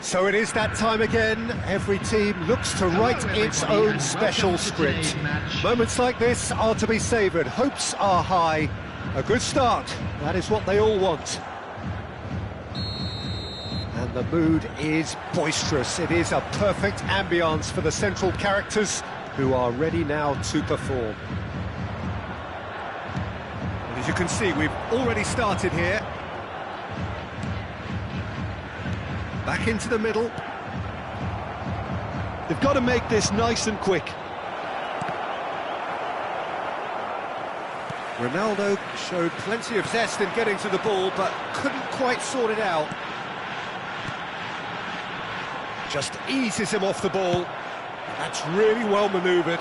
So it is that time again. Every team looks to write its own special script. Moments like this are to be savoured. Hopes are high. A good start, that is what they all want. And the mood is boisterous. It is a perfect ambience for the central characters who are ready now to perform. And as you can see, we've already started here. Back into the middle. They've got to make this nice and quick. Ronaldo showed plenty of zest in getting to the ball, but couldn't quite sort it out. Just eases him off the ball. That's really well manoeuvred.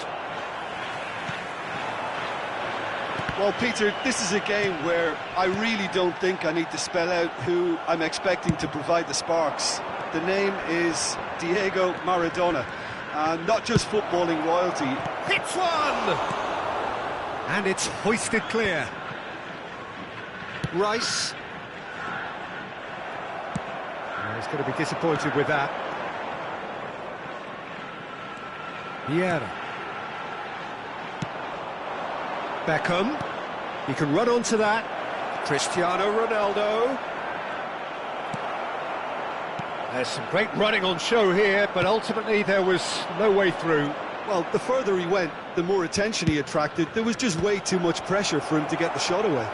Well, Peter, this is a game where I really don't think I need to spell out who I'm expecting to provide the sparks. The name is Diego Maradona, and not just footballing royalty. Hits one! And it's hoisted clear. Rice. Oh, he's going to be disappointed with that. Vieira. Beckham. He can run onto that. Cristiano Ronaldo. There's some great running on show here, but ultimately there was no way through. Well, the further he went, the more attention he attracted. There was just way too much pressure for him to get the shot away.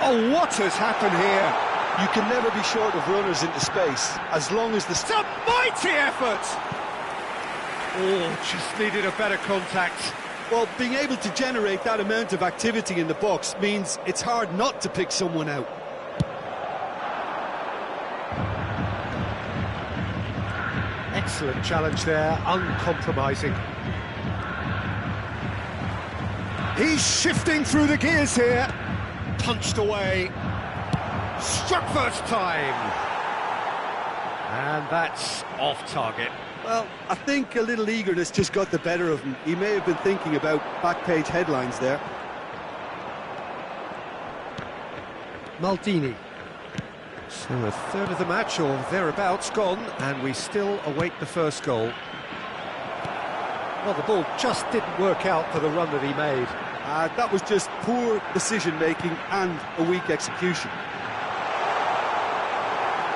Oh, what has happened here? You can never be short of runners into space, as long as the... It's a mighty effort! Oh, just needed a better contact. Well, being able to generate that amount of activity in the box means it's hard not to pick someone out. Excellent challenge there, uncompromising. He's shifting through the gears here. Punched away. Struck first time. And that's off target. Well, I think a little eagerness just got the better of him. He may have been thinking about back-page headlines there. Maldini. So a third of the match, or thereabouts, gone, and we still await the first goal. Well, the ball just didn't work out for the run that he made. That was just poor decision-making and a weak execution.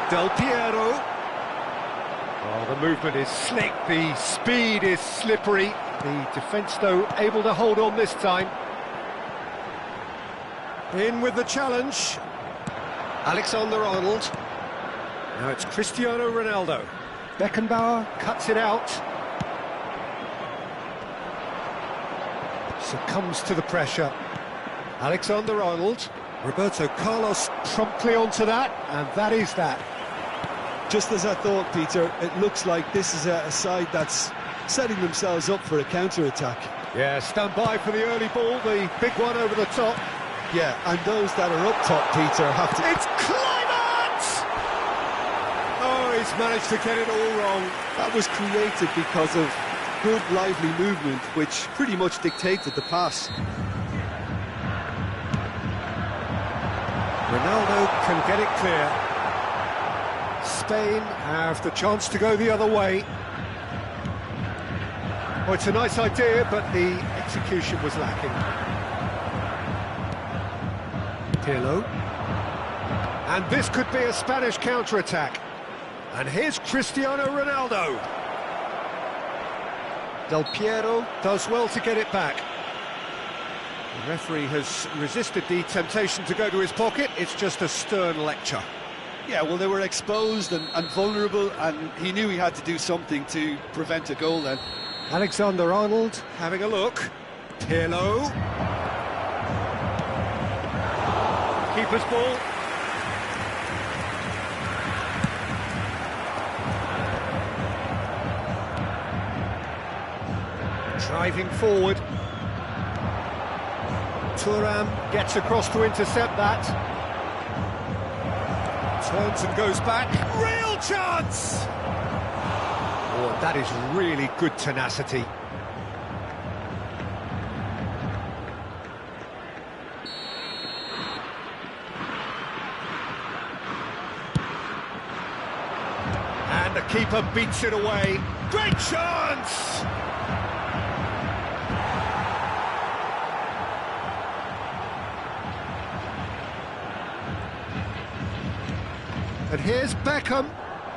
Del Piero. Oh, the movement is slick, the speed is slippery. The defence, though, able to hold on this time. In with the challenge. Alexander-Arnold. Now it's Cristiano Ronaldo. Beckenbauer cuts it out. Succumbs to the pressure. Alexander-Arnold. Roberto Carlos promptly onto that, and that is that. Just as I thought, Peter, it looks like this is a side that's setting themselves up for a counter-attack. Yeah, stand by for the early ball, the big one over the top. Yeah, and those that are up top, Peter, have to... It's Climax! Oh, he's managed to get it all wrong. That was created because of good, lively movement, which pretty much dictated the pass. Ronaldo can get it clear. Spain have the chance to go the other way. Oh, it's a nice idea, but the execution was lacking. Pirlo. And this could be a Spanish counter-attack. And here's Cristiano Ronaldo. Del Piero does well to get it back. The referee has resisted the temptation to go to his pocket. It's just a stern lecture. Yeah, well, they were exposed and vulnerable, and he knew he had to do something to prevent a goal then. Alexander-Arnold having a look. Pirlo. Keeper's ball. Driving forward. Thuram gets across to intercept that. Turns and goes back. Real chance! Oh, that is really good tenacity. keeper beats it away. Great chance! And here's Beckham.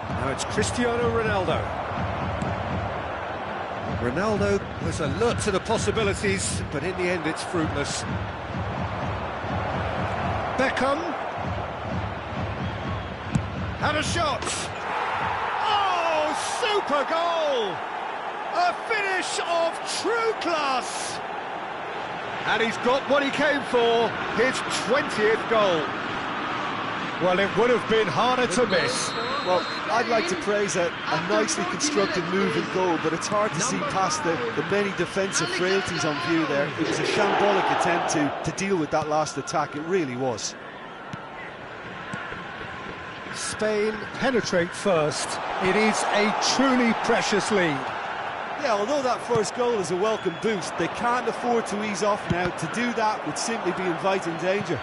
Now it's Cristiano Ronaldo. Ronaldo was alert to the possibilities, but in the end it's fruitless. Beckham. And a shot. Oh, super goal! A finish of true class. And he's got what he came for, his 20th goal. Well, it would have been harder to miss. Well, I'd like to praise a nicely constructed move and goal, but it's hard to see past the many defensive frailties on view there. It was a shambolic attempt to deal with that last attack, it really was. Spain penetrate first. It is a truly precious lead. Yeah, although that first goal is a welcome boost, they can't afford to ease off now. To do that would simply be inviting danger.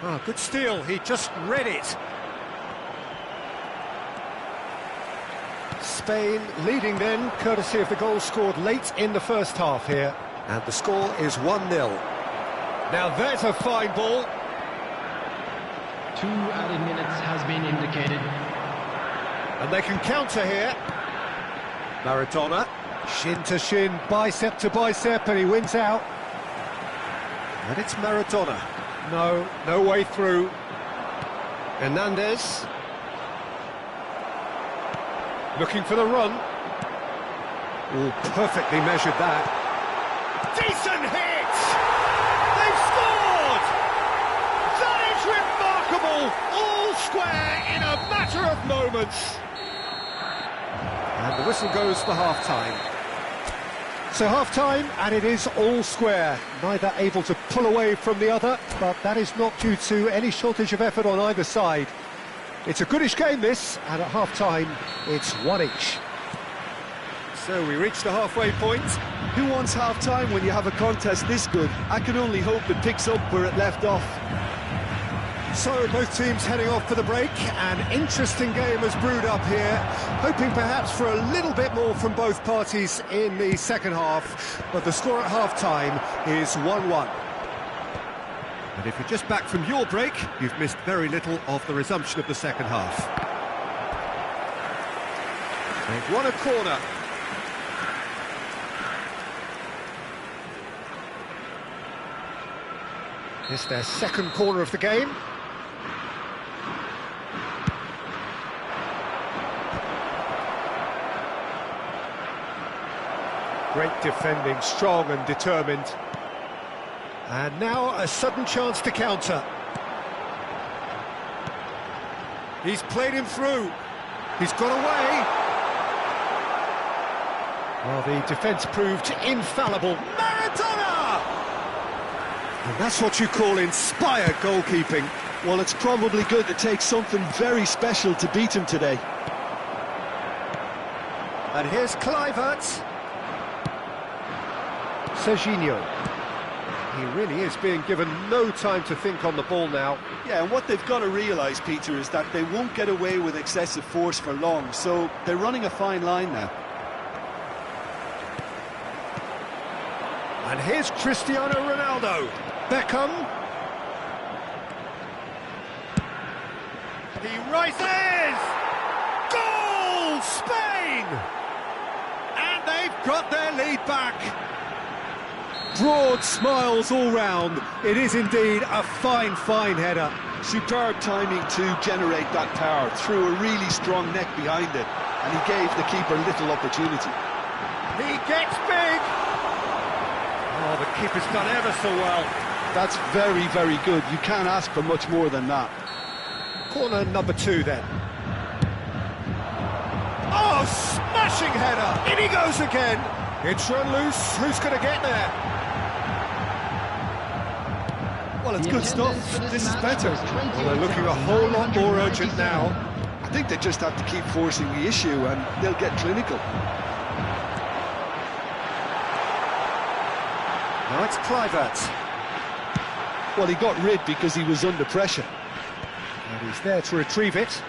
Oh, good steal, he just read it. Spain leading then, courtesy of the goal scored late in the first half here. And the score is 1-0. Now there's a fine ball. 2 added minutes has been indicated. And they can counter here. Maradona, shin to shin, bicep to bicep, and he wins out. And it's Maradona. No way through. Hernandez. Looking for the run. Oh, perfectly measured that. Decent hit! They've scored! That is remarkable! All square in a matter of moments. And the whistle goes for half-time. So half-time, and it is all square. Neither able to pull away from the other, but that is not due to any shortage of effort on either side. It's a goodish game, this, and at half-time, it's 1 each. So we reach the halfway point. Who wants half-time when you have a contest this good? I can only hope it picks up where it left off. So both teams heading off for the break. An interesting game has brewed up here, hoping perhaps for a little bit more from both parties in the second half, but the score at half-time is 1-1. And if you're just back from your break, you've missed very little of the resumption of the second half. They've won a corner. It's their second corner of the game. Great defending, strong and determined. And now a sudden chance to counter. He's played him through. He's got away. Well, the defence proved infallible. Maradona! And that's what you call inspired goalkeeping. Well, it's probably good to take something very special to beat him today. And here's Kluivert. Serginho. He really is being given no time to think on the ball now. Yeah, and what they've got to realise, Peter, is that they won't get away with excessive force for long, so they're running a fine line now. And here's Cristiano Ronaldo. Beckham. He rises! Goal! Spain! And they've got their lead back. Broad smiles all round. It is indeed a fine, fine header. Superb timing to generate that power, threw a really strong neck behind it, and he gave the keeper little opportunity. He gets big! Oh, the keeper's done ever so well. That's very, very good. You can't ask for much more than that. Corner number 2 then. Oh, smashing header! In he goes again! It's run loose. Who's going to get there? Well, it's good stuff. This is better. Well, they're looking a whole lot more urgent now. I think they just have to keep forcing the issue and they'll get clinical. Now it's Kluivert. Well, he got rid because he was under pressure. And he's there to retrieve it.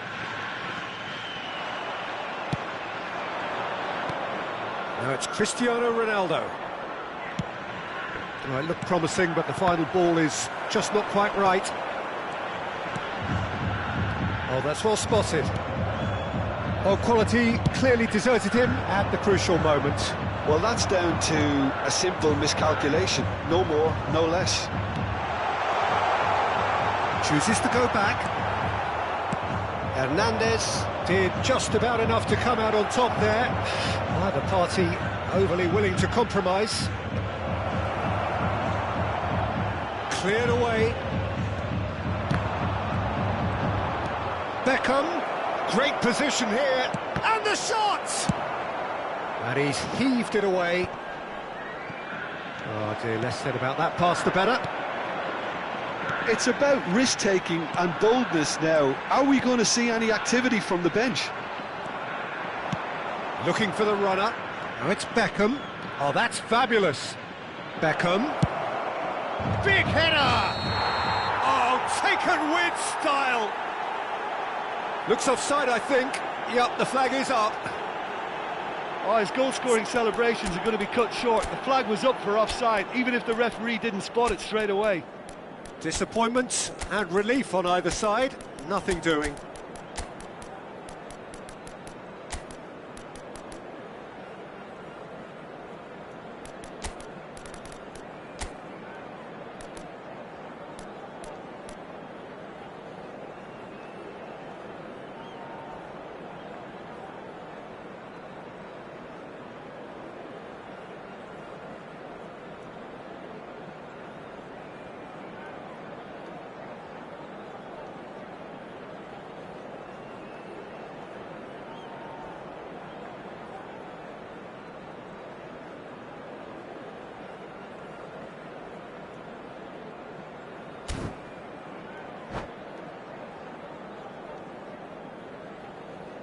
Now it's Cristiano Ronaldo. Well, it looked promising, but the final ball is just not quite right. Oh, that's well spotted. Oh, quality clearly deserted him at the crucial moment. Well, that's down to a simple miscalculation. No more, no less. Chooses to go back. Hernandez did just about enough to come out on top there. Neither party overly willing to compromise. Cleared away. Beckham, great position here, and the shot! And he's heaved it away. Oh dear, less said about that pass the better. It's about risk-taking and boldness now. Are we going to see any activity from the bench? Looking for the runner. Now it's Beckham. Oh, that's fabulous. Beckham. Big header! Oh, taken with style! Looks offside, I think. Yep, the flag is up. Oh, his goal-scoring celebrations are going to be cut short. The flag was up for offside, even if the referee didn't spot it straight away. Disappointment and relief on either side. Nothing doing.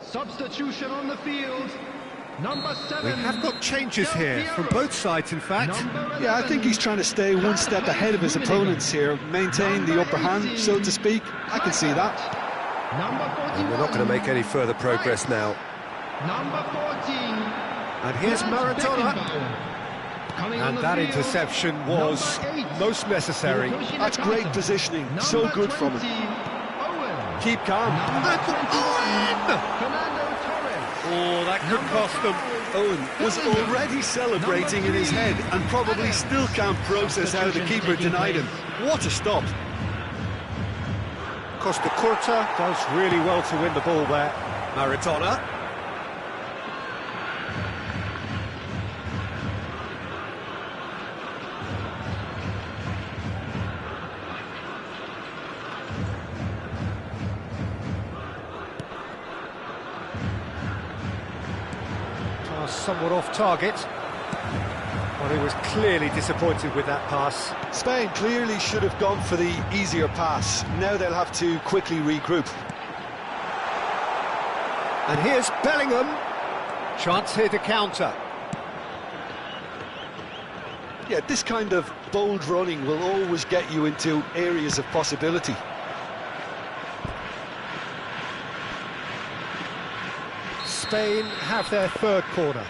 Substitution on the field. Number 7. We have got changes here from both sides, in fact. Yeah, I think he's trying to stay one step ahead of his opponents here, maintain the upper hand, so to speak. I can see that. And we're not going to make any further progress now. Number 14. And here's Maradona. And that interception was most necessary. That's great positioning, so good from him. Keep calm. Oh, that could cost them. Owen was already celebrating in his head and probably still can't process how the keeper denied him. What a stop. Costa Curta does really well to win the ball there. Maradona. Somewhat off target. Well, he was clearly disappointed with that pass. Spain clearly should have gone for the easier pass. Now they'll have to quickly regroup. And here's Bellingham. Chance here to counter. Yeah, this kind of bold running will always get you into areas of possibility. Spain have their third corner.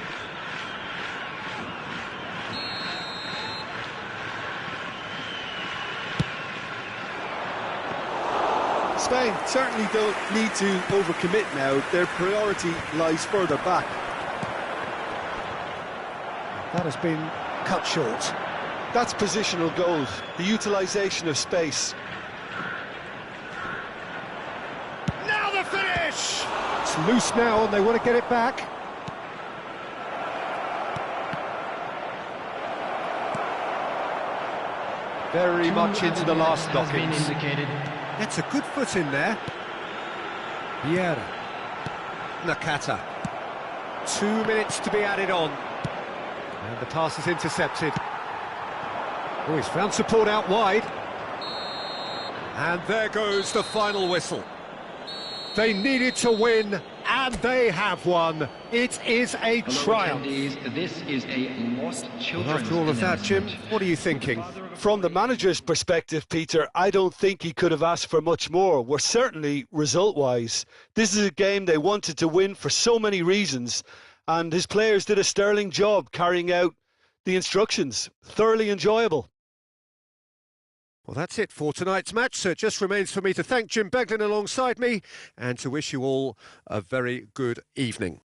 Spain certainly don't need to overcommit now. Their priority lies further back. That has been cut short. That's positional goals, the utilisation of space. Now the finish! It's loose now and they want to get it back. Very much into the last knockings. It's a good foot in there. Vieira. Nakata. 2 minutes to be added on. And the pass is intercepted. Oh, he's found support out wide. And there goes the final whistle. They needed to win, and they have won. It is a triumph. This is a lost children's After all of that, Jim, what are you thinking? From the manager's perspective, Peter, I don't think he could have asked for much more. We're certainly result-wise. This is a game they wanted to win for so many reasons, and his players did a sterling job carrying out the instructions. Thoroughly enjoyable. Well, that's it for tonight's match, so it just remains for me to thank Jim Beglin alongside me and to wish you all a very good evening.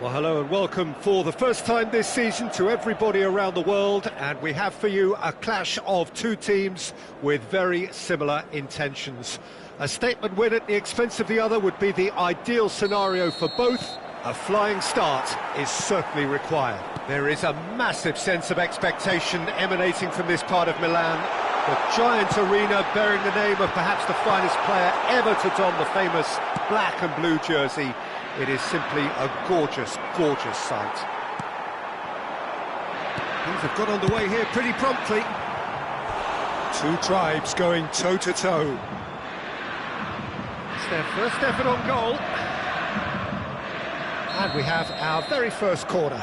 Well, hello and welcome for the first time this season to everybody around the world, and we have for you a clash of two teams with very similar intentions. A statement win at the expense of the other would be the ideal scenario for both. A flying start is certainly required. There is a massive sense of expectation emanating from this part of Milan. The giant arena bearing the name of perhaps the finest player ever to don the famous black and blue jersey. It is simply a gorgeous, gorgeous sight. Things have got underway here pretty promptly. Two tribes going toe-to-toe. It's their first effort on goal. And we have our very first corner.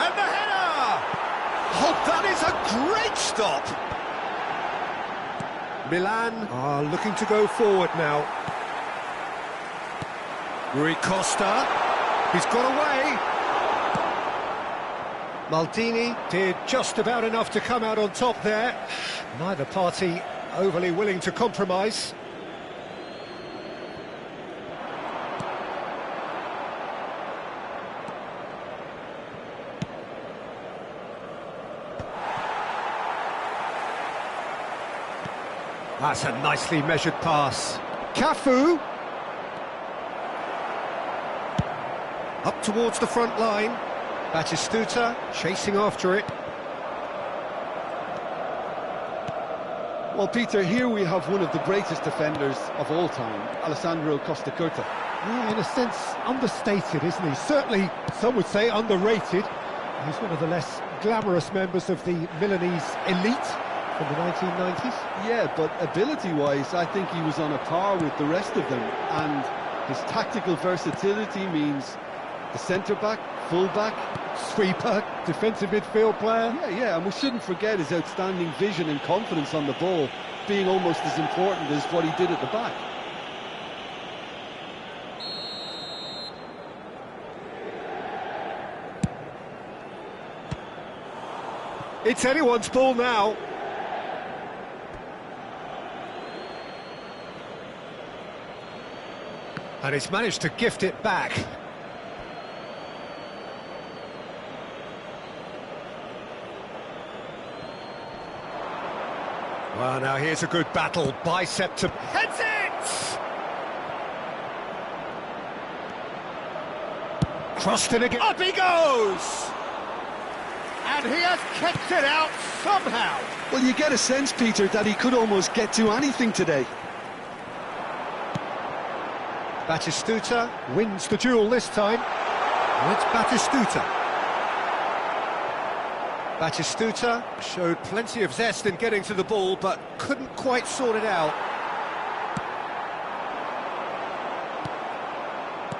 And the header! Oh, that is a great stop! Milan are looking to go forward now. Rui Costa, he's got away. Maldini did just about enough to come out on top there. Neither party overly willing to compromise. That's a nicely measured pass. Cafu! Up towards the front line. Batistuta chasing after it. Well, Peter, here we have one of the greatest defenders of all time, Alessandro Costacurta. Yeah, in a sense, understated, isn't he? Certainly, some would say underrated. He's one of the less glamorous members of the Milanese elite from the 1990s. Yeah, but ability-wise, I think he was on a par with the rest of them. And his tactical versatility means the centre-back, full-back, Sweeper, defensive midfield player. Yeah, and we shouldn't forget his outstanding vision and confidence on the ball, being almost as important as what he did at the back. It's anyone's ball now. And he's managed to gift it back. Well, now here's a good battle. Bicep to... Heads it! Crossed in again. Up he goes! And he has kept it out somehow. Well, you get a sense, Peter, that he could almost get to anything today. Batistuta wins the duel this time. And it's Batistuta. Batistuta showed plenty of zest in getting to the ball, but couldn't quite sort it out.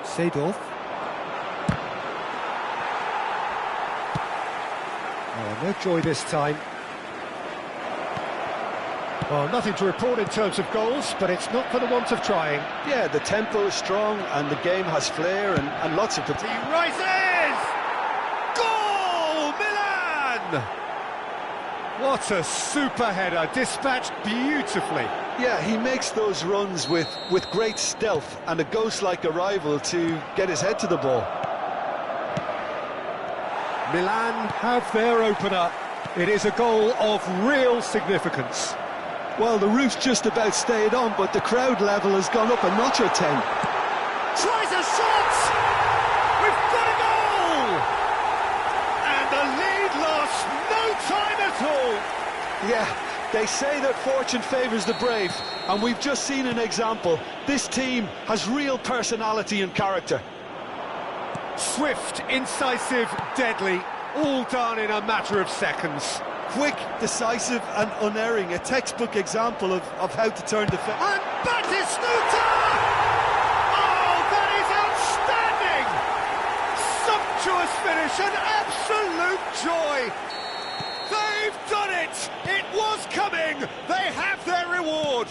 Seedorf. Oh, no joy this time. Well, nothing to report in terms of goals, but it's not for the want of trying. Yeah, the tempo is strong and the game has flair and lots of... He rises! Goal! Milan! What a super header, dispatched beautifully. Yeah, he makes those runs with great stealth and a ghost-like arrival to get his head to the ball. Milan have their opener. It is a goal of real significance. Well, the roof's just about stayed on, but the crowd level has gone up a notch or 10. Tries a shot! We've got a goal! And the lead lost no time at all! Yeah, they say that fortune favours the brave, and we've just seen an example. This team has real personality and character. Swift, incisive, deadly, all done in a matter of seconds. Quick, decisive and unerring, a textbook example of how to turn defence. And Batistuta! Oh, that is outstanding! Sumptuous finish, an absolute joy! They've done it! It was coming! They have their reward!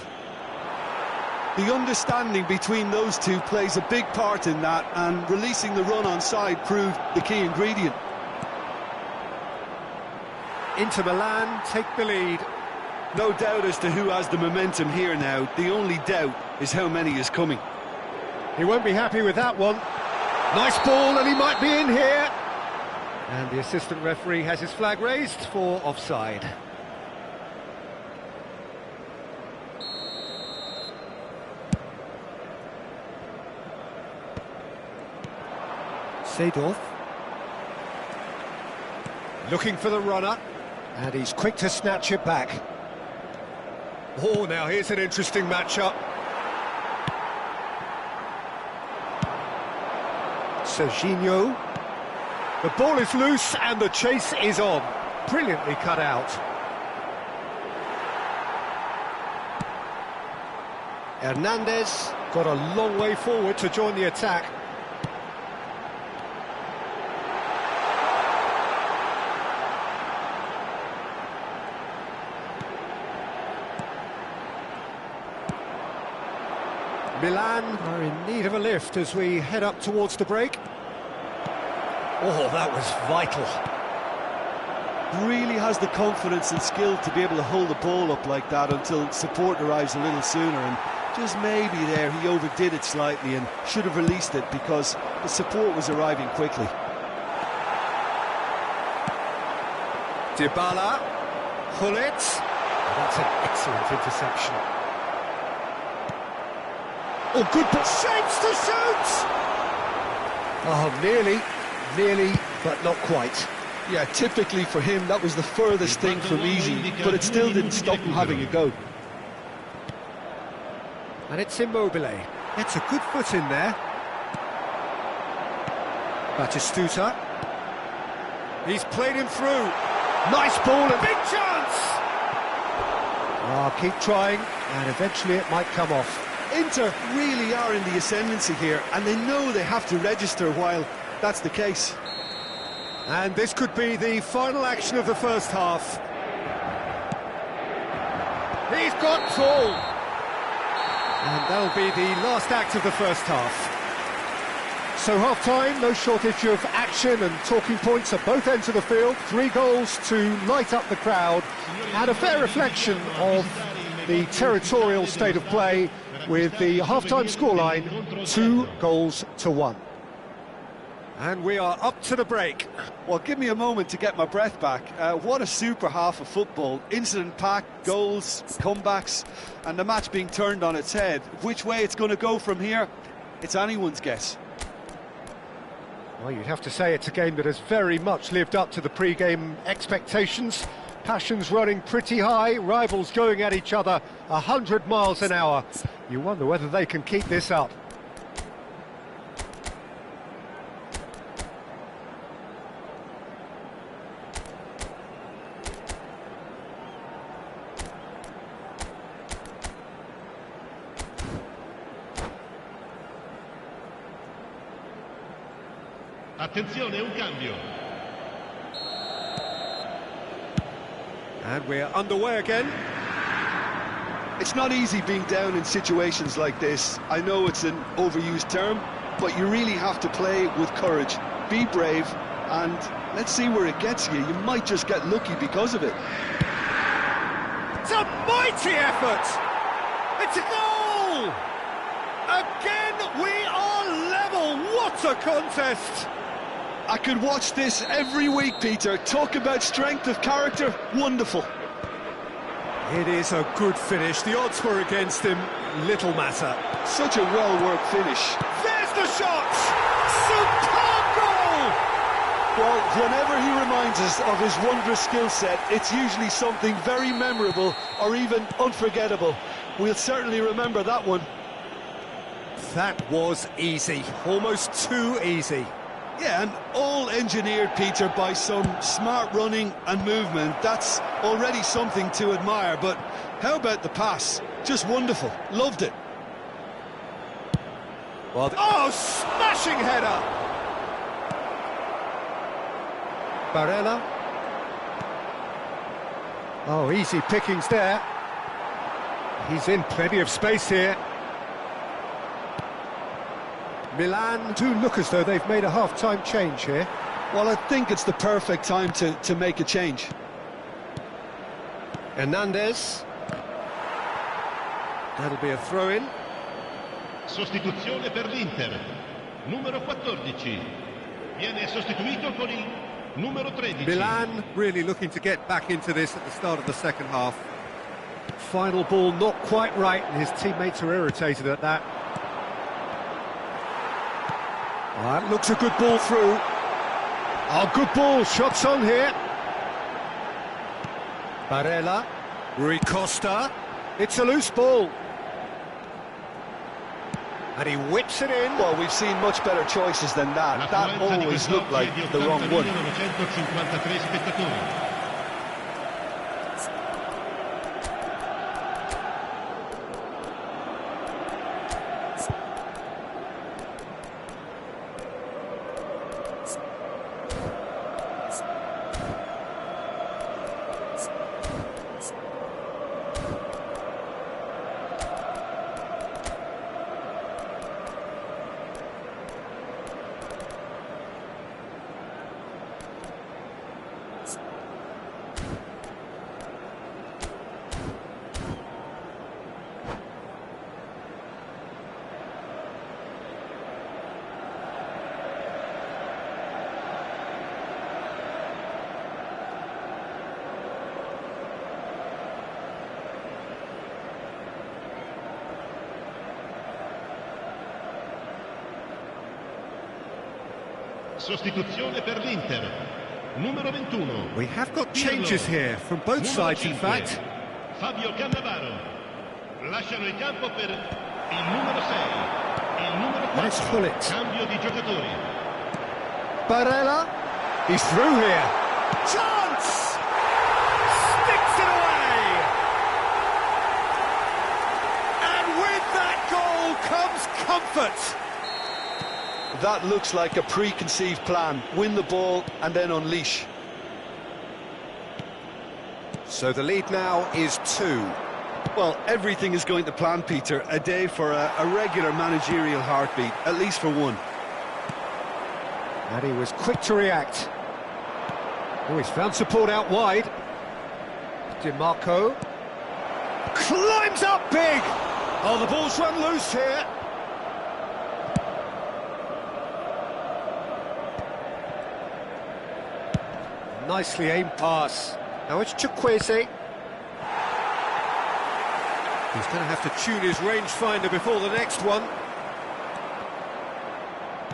The understanding between those two plays a big part in that, and releasing the run on side proved the key ingredient. Inter Milan take the lead. No doubt as to who has the momentum here now. The only doubt is how many is coming. He won't be happy with that one. Nice ball, and he might be in here. And the assistant referee has his flag raised for offside. Seedorf. Looking for the runner. And he's quick to snatch it back. Oh, now here's an interesting matchup. Serginho. The ball is loose and the chase is on. Brilliantly cut out. Hernandez got a long way forward to join the attack. Milan are in need of a lift as we head up towards the break. Oh, that was vital. Really has the confidence and skill to be able to hold the ball up like that until support arrives a little sooner, and just maybe there he overdid it slightly and should have released it because the support was arriving quickly. Dybala, Hullet. That's an excellent interception. Oh, good ball. Shapes to shoot! Oh, nearly, but not quite. Yeah, typically for him, that was the furthest thing from easy, but it still didn't stop him having a go. And it's Immobile. It's a good foot in there. Batistuta. He's played him through. Nice ball, a big chance! Oh, keep trying, and eventually it might come off. Inter really are in the ascendancy here, and they know they have to register while that's the case. And this could be the final action of the first half. He's got tall. And that'll be the last act of the first half. So half-time, no shortage of action and talking points at both ends of the field. 3 goals to light up the crowd, and a fair reflection of the territorial state of play, with the half-time scoreline 2-1. And we are up to the break. Well, give me a moment to get my breath back. What a super half of football. Incident-packed, goals, comebacks, and the match being turned on its head. Which way it's going to go from here, it's anyone's guess. Well, you'd have to say it's a game that has very much lived up to the pre-game expectations. Passions running pretty high, rivals going at each other 100 miles an hour. You wonder whether they can keep this up. Attenzione, un cambio. And we're underway again. It's not easy being down in situations like this. I know it's an overused term, but you really have to play with courage. Be brave, and let's see where it gets you. You might just get lucky because of it. It's a mighty effort! It's a goal! Again, we are level. What a contest! I could watch this every week, Peter. Talk about strength of character. Wonderful. It is a good finish. The odds were against him. Little matter. Such a well-worked finish. There's the shot! Superb goal! Well, whenever he reminds us of his wondrous skill set, it's usually something very memorable or even unforgettable. We'll certainly remember that one. That was easy. Almost too easy. Yeah, and all engineered, Peter, by some smart running and movement. That's already something to admire, but how about the pass? Just wonderful. Loved it. Well, oh, smashing header! Barella. Oh, easy pickings there. He's in plenty of space here. Milan do look as though they've made a half-time change here. Well, I think it's the perfect time to make a change. Hernandez. That'll be a throw-in. Sostituzione per l'Inter. Numero 14. Viene sostituito con il numero 13. Milan really looking to get back into this at the start of the second half. Final ball not quite right, and his teammates are irritated at that. That looks a good ball through. Oh, good ball, shots on here. Barella, Rui Costa. It's a loose ball. And he whips it in. Well, we've seen much better choices than that. That always looked like the wrong one. 953 spettatori. Sostituzione per l'Inter. Numero 21. We have got changes here from both sides, in fact. Fabio Cannavaro. Lasciano il campo per il numero 6. Il numero 4. Let's pull it. Cambio di giocatori. Barella. He's through here. Chance! Sticks it away! And with that goal comes comfort. That looks like a preconceived plan. Win the ball and then unleash. So the lead now is 2. Well, everything is going to plan, Peter. A day for a regular managerial heartbeat, at least for one. And he was quick to react. Oh, he's found support out wide. DiMarco climbs up big. Oh, the ball's run loose here. Nicely aimed pass. Now it's Chukwueze. He's going to have to tune his rangefinder before the next one.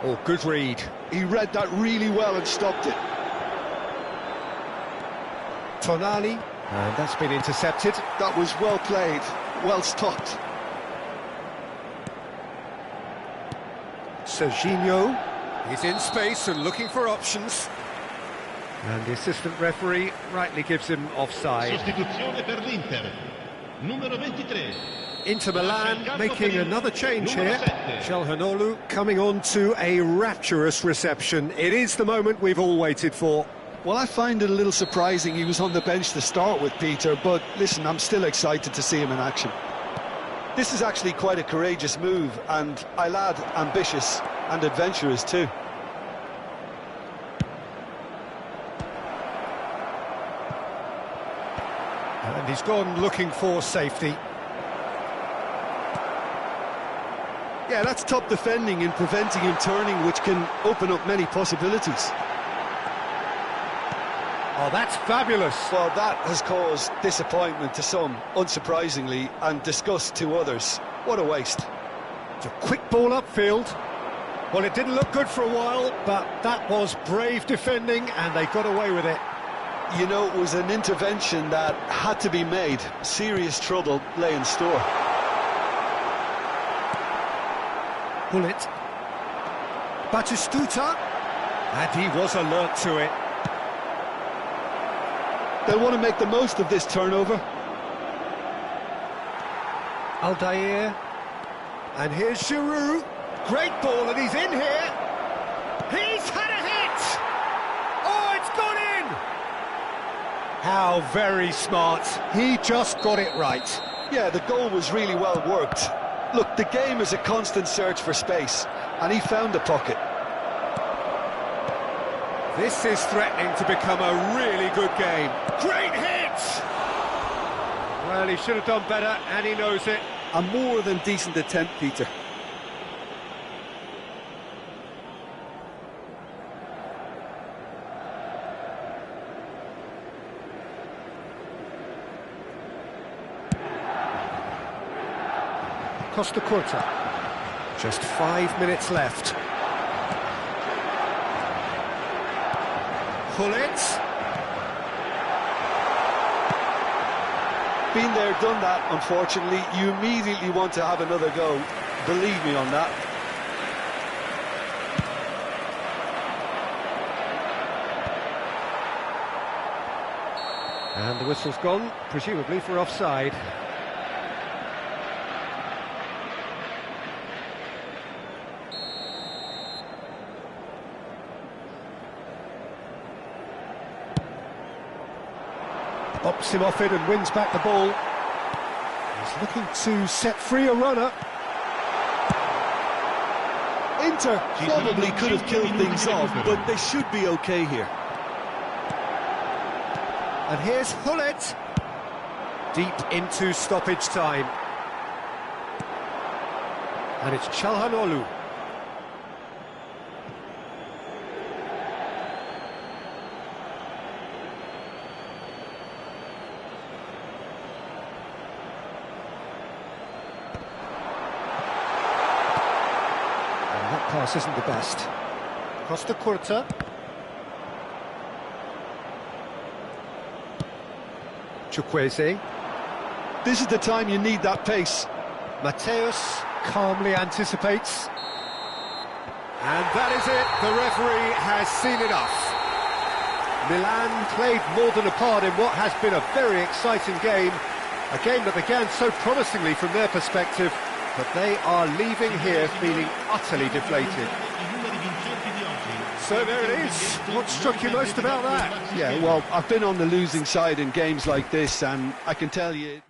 Oh, good read. He read that really well and stopped it. Tonali, and that's been intercepted. That was well played, well stopped. Serginho, he's in space and looking for options. And the assistant referee rightly gives him offside. Sostituzione per l'Inter. Numero 23. Inter Milan making another change here. Calhanoglu coming on to a rapturous reception. It is the moment we've all waited for. Well, I find it a little surprising he was on the bench to start with, Peter, but listen, I'm still excited to see him in action. This is actually quite a courageous move, and I'll add ambitious and adventurous too. And he's gone looking for safety. Yeah, that's top defending and preventing him turning, which can open up many possibilities. Oh, that's fabulous. Well, that has caused disappointment to some, unsurprisingly, and disgust to others. What a waste. It's a quick ball upfield. Well, it didn't look good for a while, but that was brave defending, and they got away with it. You know, it was an intervention that had to be made. Serious trouble lay in store. Pull it. Batistuta. And he was alert to it. They'll want to make the most of this turnover. Aldair. And here's Giroud. Great ball, and he's in here. He's had a hit! Oh, it's gone in! How very smart. He just got it right. Yeah, the goal was really well worked. Look, the game is a constant search for space, and he found the pocket. This is threatening to become a really good game. Great hit! Well, he should have done better, and he knows it. A more than decent attempt, Peter. Costa Curta. Just 5 minutes left. Gullit. Been there, done that, unfortunately. You immediately want to have another go. Believe me on that. And the whistle's gone, presumably for offside. Bops him off it and wins back the ball. He's looking to set free a runner. Inter probably could have killed things off, but they should be okay here. And here's Gullit. Deep into stoppage time. And it's Çalhanoğlu. That pass isn't the best. Costa Curta. Chukwueze. This is the time you need that pace. Mateus calmly anticipates. And that is it. The referee has seen enough. Milan played more than a part in what has been a very exciting game. A game that began so promisingly from their perspective, but they are leaving here feeling utterly deflated. So there it is. What struck you most about that? Yeah, well, I've been on the losing side in games like this, and I can tell you...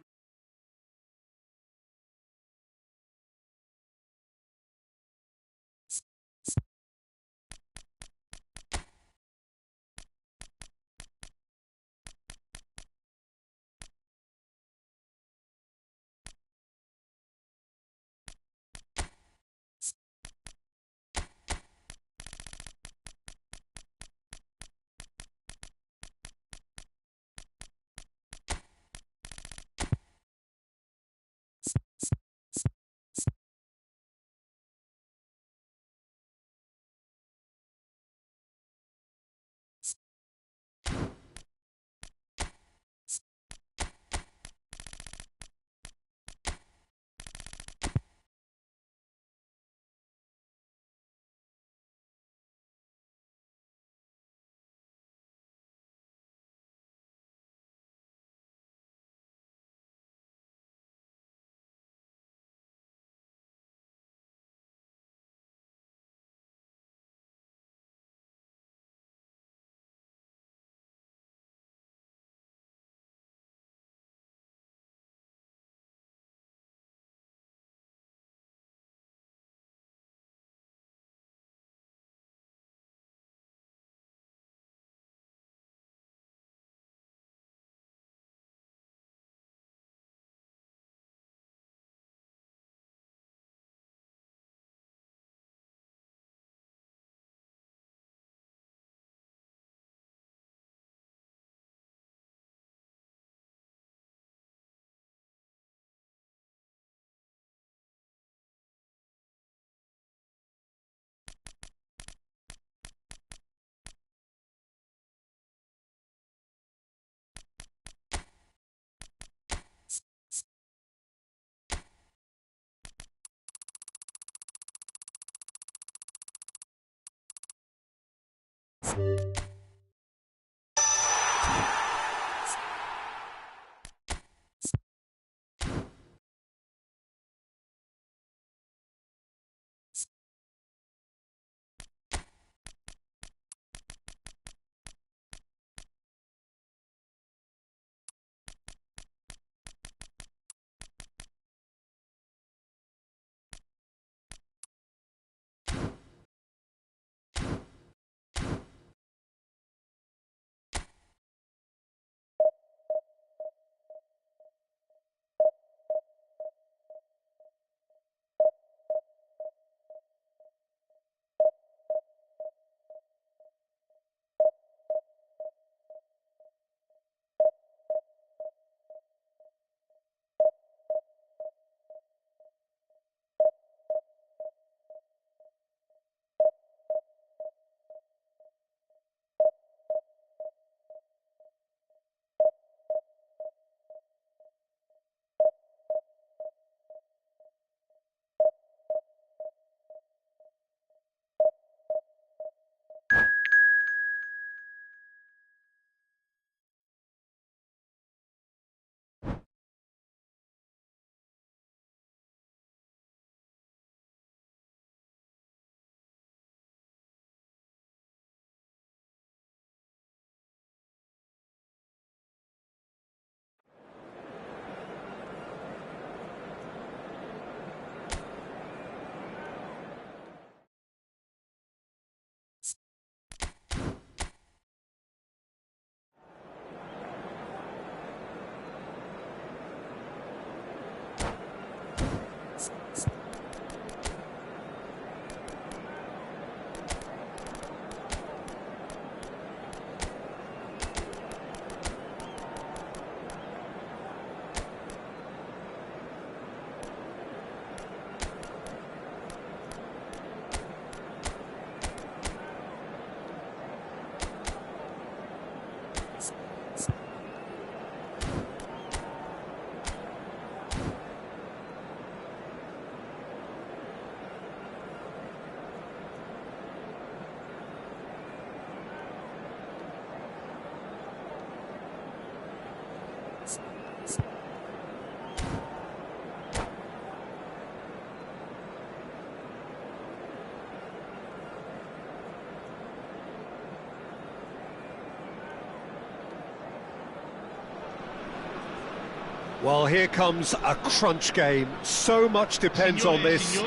Well, here comes a crunch game. So much depends on this.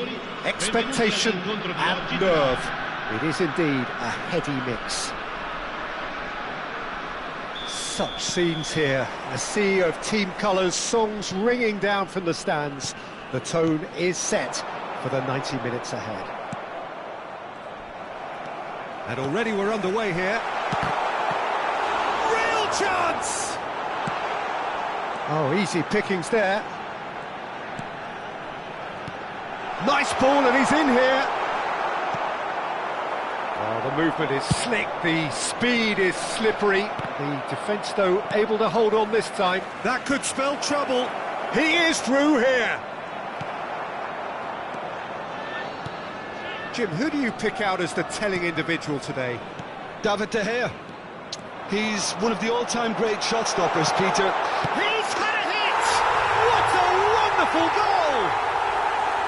Expectation and nerve. It is indeed a heady mix. Such scenes here. A sea of team colours, songs ringing down from the stands. The tone is set for the 90 minutes ahead. And already we're underway here. Real chance! Oh, easy pickings there. Nice ball, and he's in here. Oh, the movement is slick, the speed is slippery. The defence, though, able to hold on this time. That could spell trouble. He is through here. Jim, who do you pick out as the telling individual today? David De Gea. He's one of the all-time great shot stoppers, Peter. He's had a hit! What a wonderful goal!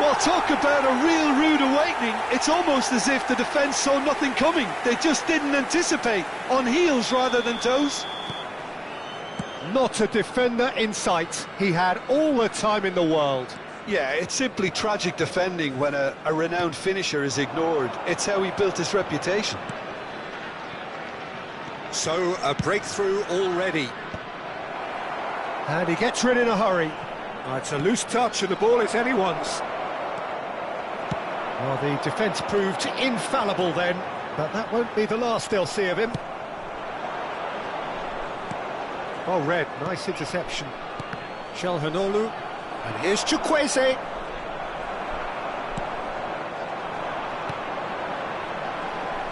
Well, talk about a real rude awakening. It's almost as if the defence saw nothing coming. They just didn't anticipate. On heels rather than toes. Not a defender in sight. He had all the time in the world. Yeah, it's simply tragic defending when a renowned finisher is ignored. It's how he built his reputation. So, a breakthrough already. And he gets rid in a hurry. Oh, it's a loose touch and the ball is anyone's. Well, the defence proved infallible then, but that won't be the last they'll see of him. Oh, Red, nice interception. Calhanoglu, and here's Chukwueze.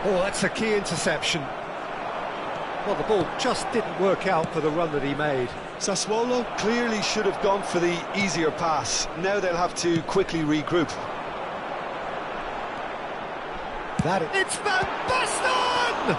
Oh, that's a key interception. Well, the ball just didn't work out for the run that he made. Sassuolo clearly should have gone for the easier pass. Now they'll have to quickly regroup. It's Van Basten!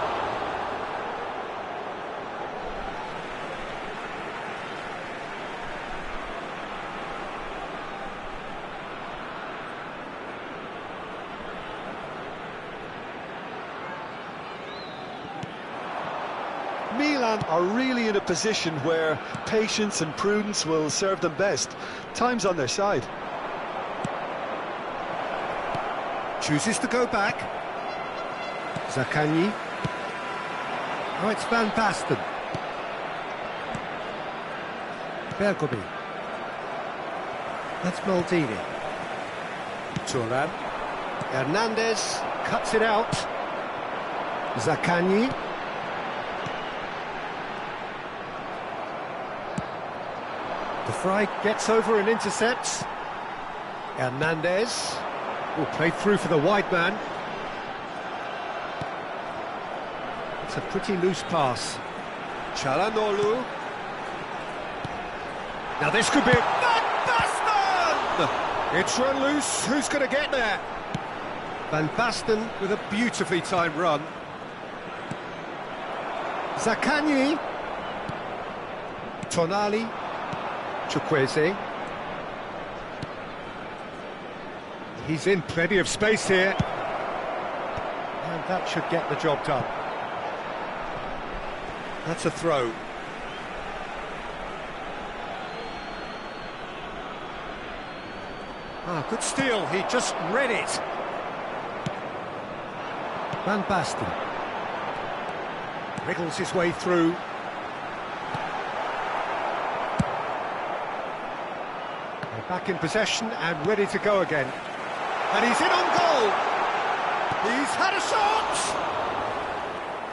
Milan are really in a position where patience and prudence will serve them best. Time's on their side. Chooses to go back. Zaccagni. Oh, it's Van Basten. Bergomi. That's Maldini. Turan. Hernandez cuts it out. Zaccagni. De Vrij gets over and intercepts. Hernandez will play through for the wide man. It's a pretty loose pass. Calhanoglu. Now this could be a... Van Basten! It's run loose. Who's going to get there? Van Basten with a beautifully timed run. Zaccagni. Tonali. Chukwueze. He's in plenty of space here. And that should get the job done. That's a throw. Ah, good steal. He just read it. Van Basten. Wriggles his way through. They're back in possession and ready to go again. And he's in on goal. He's had a shot.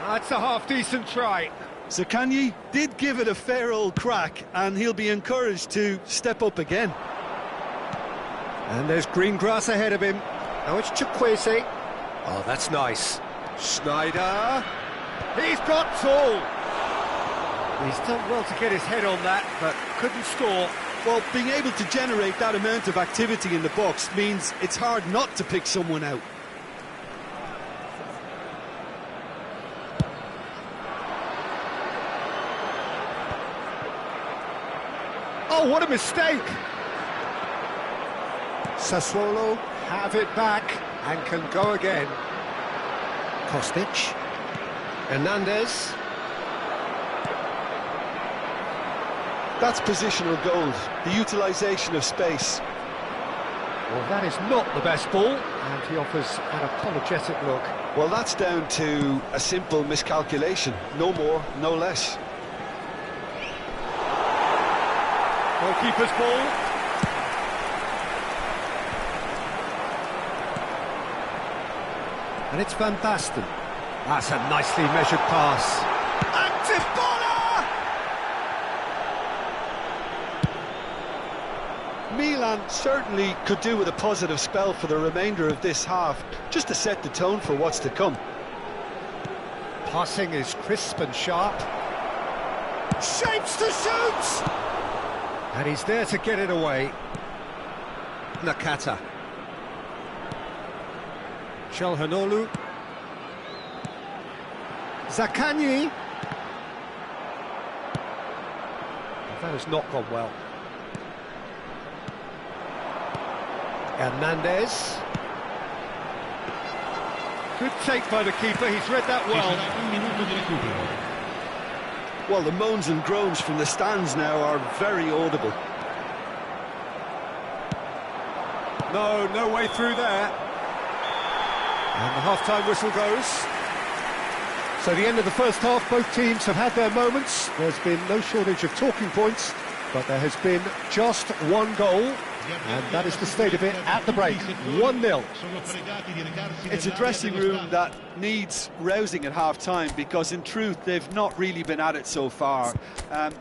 That's a half-decent try. Zaccagni did give it a fair old crack, and he'll be encouraged to step up again. And there's green grass ahead of him. Now it's Chukwueze. Oh, that's nice. Schneider. He's got tall. He's done well to get his head on that, but couldn't score. Well, being able to generate that amount of activity in the box means it's hard not to pick someone out. Oh, what a mistake! Sassuolo have it back and can go again. Kostic. Hernandez. That's positional gold, the utilisation of space. Well, that is not the best ball, and he offers an apologetic look. Well, that's down to a simple miscalculation. No more, no less. Goalkeeper's ball. And it's Van Basten. That's a nicely measured pass. Active baller! Milan certainly could do with a positive spell for the remainder of this half, just to set the tone for what's to come. Passing is crisp and sharp. Shapes to shoot! And he's there to get it away. Nakata. Çalhanoğlu. Zaccagni. That has not gone well. Hernandez. Good take by the keeper, he's read that well. Well, the moans and groans from the stands now are very audible. No way through there. And the half-time whistle goes. So the end of the first half, both teams have had their moments. There's been no shortage of talking points, but there has been just one goal. And that is the state of it at the break, 1-0. It's a dressing room that needs rousing at half-time, because in truth they've not really been at it so far.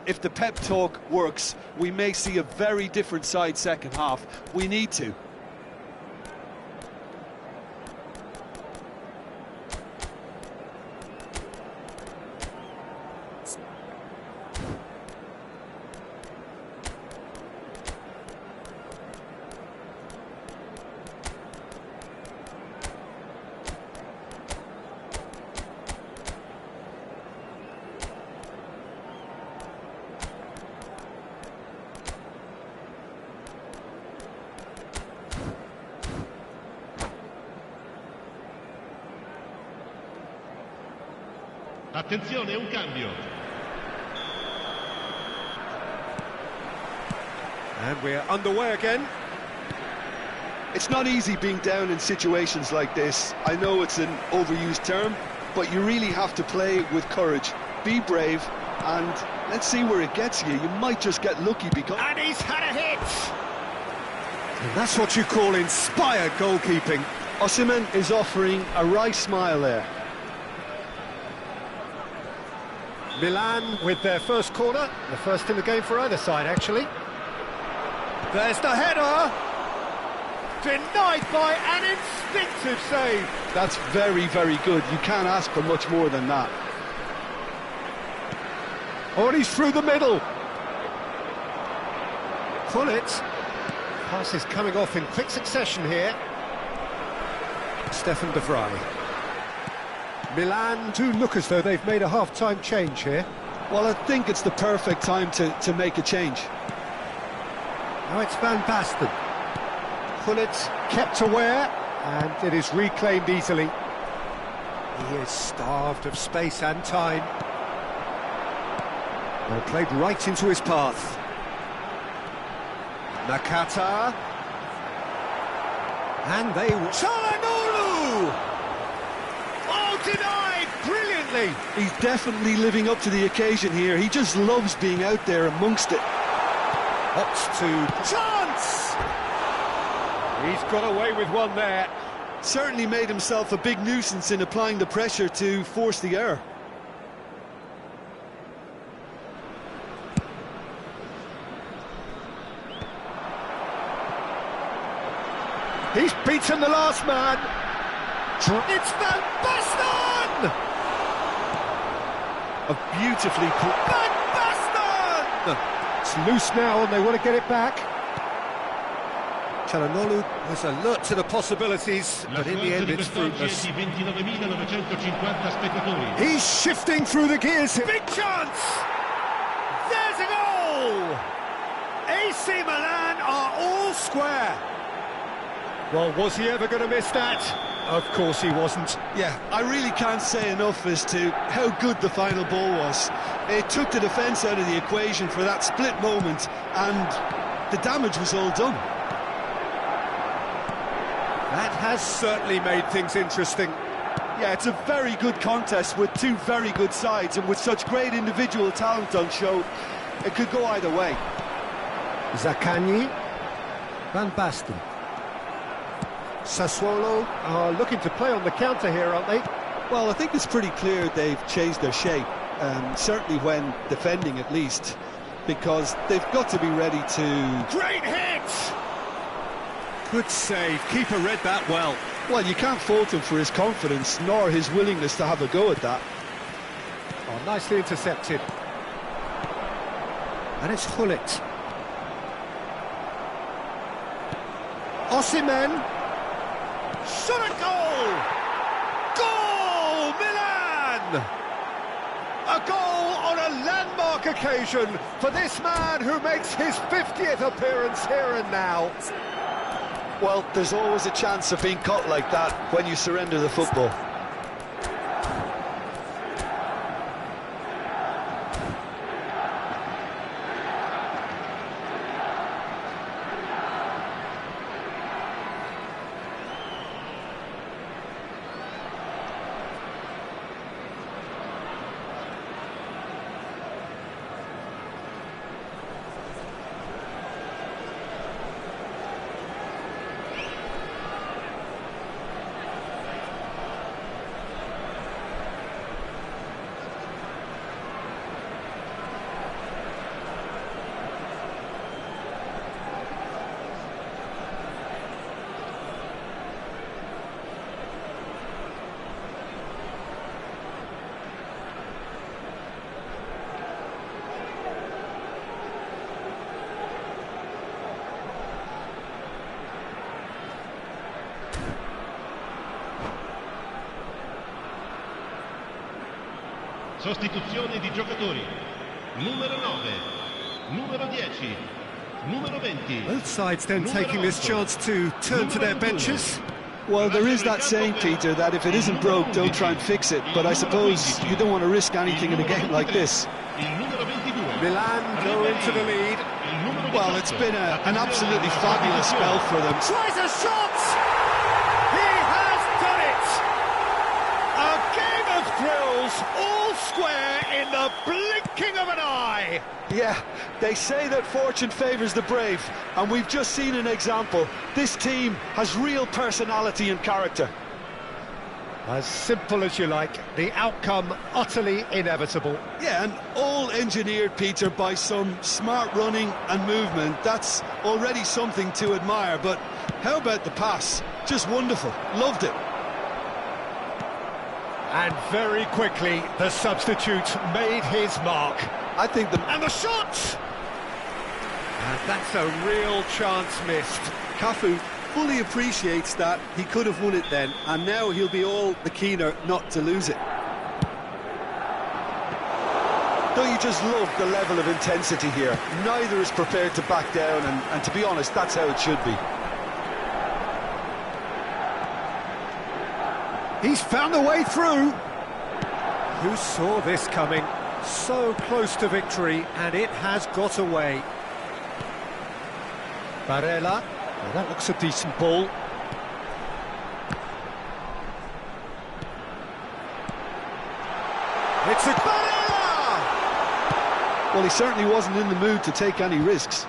If the pep talk works, we may see a very different side second half. We need to. Attenzione, un cambio. And we're underway again. It's not easy being down in situations like this. I know it's an overused term, but you really have to play with courage. Be brave, and let's see where it gets you. You might just get lucky because... And he's had a hit! And that's what you call inspired goalkeeping. Osimhen is offering a wry smile there. Milan with their first corner, the first in the game for either side, actually. There's the header! Denied by an instinctive save. That's very, very good. You can't ask for much more than that. Oh, and he's through the middle. Gullit. Pass is coming off in quick succession here. Stefan de Vrij. Milan do look as though they've made a half-time change here. Well, I think it's the perfect time to make a change. Now it's Van Basten. Gullit kept aware, and it is reclaimed easily. He is starved of space and time. Well, played right into his path. Nakata. And they... Çalhanoğlu! Oh, denied brilliantly! He's definitely living up to the occasion here. He just loves being out there amongst it. Opts to... Chance! He's got away with one there. Certainly made himself a big nuisance in applying the pressure to force the error. He's beaten the last man. It's Van Basten! A beautifully put... Van Basten! It's loose now and they want to get it back. Çalhanoğlu was alert to the possibilities, but in the end it's fruitless. He's shifting through the gears. Big chance! There's a goal! AC Milan are all square. Well, was he ever going to miss that? Of course he wasn't. Yeah, I really can't say enough as to how good the final ball was. It took the defence out of the equation for that split moment, and the damage was all done. That has certainly made things interesting. Yeah, it's a very good contest with two very good sides, and with such great individual talent on show, it could go either way. Zaccagni, Van Basten. Sassuolo are looking to play on the counter here, aren't they? Well, I think it's pretty clear they've changed their shape, certainly when defending at least, because they've got to be ready to... Great hit! Good save, keeper read that well. Well, you can't fault him for his confidence, nor his willingness to have a go at that. Oh, nicely intercepted. And it's Hullet. Osimhen. Shot a goal! Goal! Milan! A goal on a landmark occasion for this man who makes his 50th appearance here and now. Well, there's always a chance of being caught like that when you surrender the football. Sostituzione di giocatori. Numero 9, numero 10, numero 20. Both sides then taking this chance to turn to their benches. Well, there is that saying, Peter, that if it isn't broke, don't try and fix it. But I suppose you don't want to risk anything in a game like this. Milan go into the lead. Well, it's been an absolutely fabulous spell for them. Tries a shot! He has done it! A game of thrills, all square in the blinking of an eye! Yeah, they say that fortune favours the brave, and we've just seen an example. This team has real personality and character. As simple as you like, the outcome utterly inevitable. Yeah, and all engineered, Peter, by some smart running and movement. That's already something to admire, but how about the pass? Just wonderful, loved it. And very quickly, the substitute made his mark. I think And the shot! And that's a real chance missed. Cafu fully appreciates that he could have won it then, and now he'll be all the keener not to lose it. Don't you just love the level of intensity here? Neither is prepared to back down, and to be honest, that's how it should be. He's found a way through. Who saw this coming? So close to victory, and it has got away. Barella. Well, that looks a decent ball. It's a Barella! Well, he certainly wasn't in the mood to take any risks.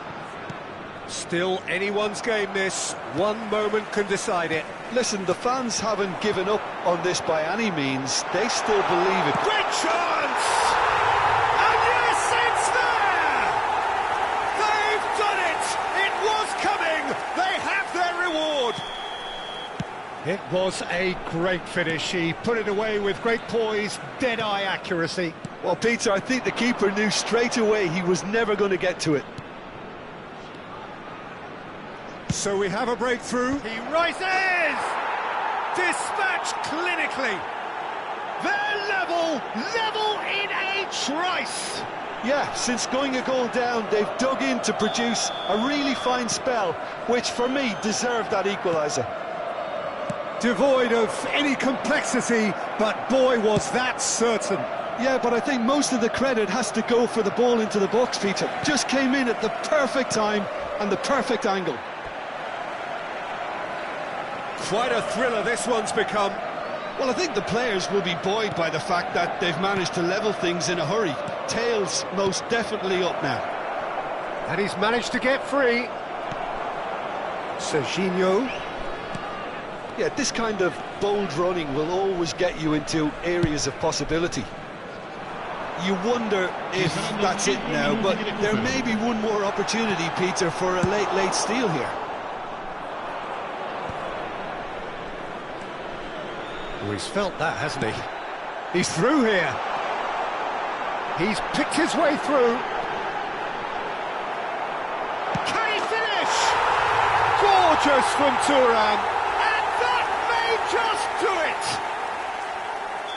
Still anyone's game this. One moment can decide it. Listen, the fans haven't given up on this by any means. They still believe it. Great chance! And yes, it's there! They've done it! It was coming! They have their reward! It was a great finish. He put it away with great poise, dead-eye accuracy. Well, Peter, I think the keeper knew straight away he was never going to get to it. So we have a breakthrough. He rises! Dispatched clinically. They're level in a trice. Yeah, since going a goal down, they've dug in to produce a really fine spell, which for me deserved that equaliser. devoid of any complexity, but boy, was that certain. Yeah, but I think most of the credit has to go for the ball into the box, Peter. Just came in at the perfect time and the perfect angle. Quite a thriller this one's become. Well, I think the players will be buoyed by the fact that they've managed to level things in a hurry. Tails most definitely up now. And he's managed to get free. Serginho. Yeah, this kind of bold running will always get you into areas of possibility. You wonder if that's it now, but there may be one more opportunity, Peter, for a late steal here. Oh, he's felt that, hasn't he? He's through here. He's picked his way through. Can he finish? Gorgeous from Turan. And that may just do it.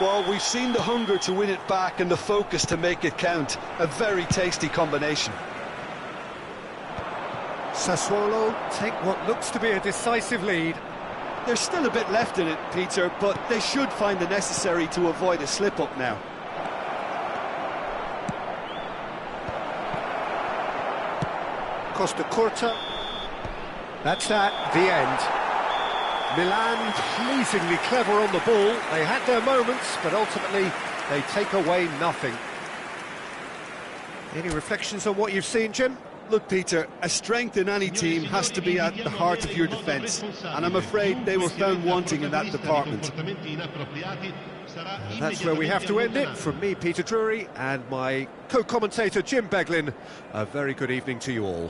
Well, we've seen the hunger to win it back and the focus to make it count. A very tasty combination. Sassuolo take what looks to be a decisive lead. There's still a bit left in it, Peter, but they should find the necessary to avoid a slip-up now. Costa Curta. That's that, the end. Milan pleasingly clever on the ball. They had their moments, but ultimately they take away nothing. Any reflections on what you've seen, Jim? Look, Peter, a strength in any team has to be at the heart of your defence, and I'm afraid they were found wanting in that department. That's where we have to end it. From me, Peter Drury, and my co-commentator, Jim Beglin, a very good evening to you all.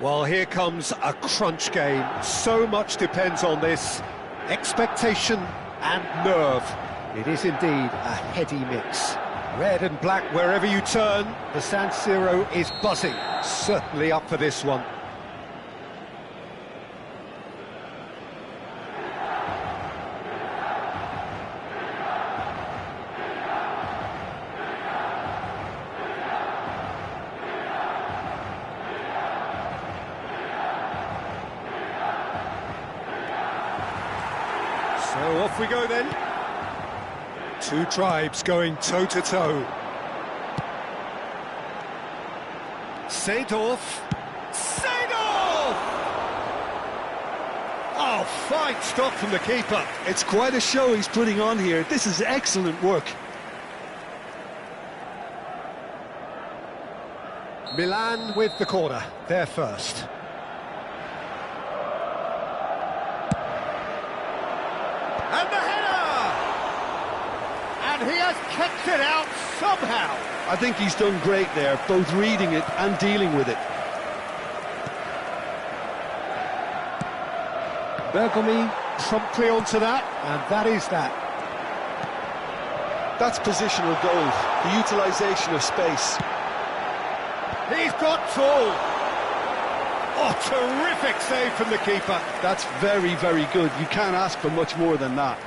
Well, here comes a crunch game. So much depends on this. Expectation and nerve. It is indeed a heady mix. Red and black wherever you turn. The San Siro is buzzing. Certainly up for this one. So off we go then. Two tribes going toe-to-toe. Seedorf! Seedorf! Oh, fine stop from the keeper. It's quite a show he's putting on here. This is excellent work. Milan with the corner, they're first. And the header! And he has kept it out somehow. I think he's done great there, both reading it and dealing with it. Bergomi promptly onto that, and that is that. That's positional goal, the utilisation of space. He's got tall. Oh, terrific save from the keeper. That's very, very good. You can't ask for much more than that.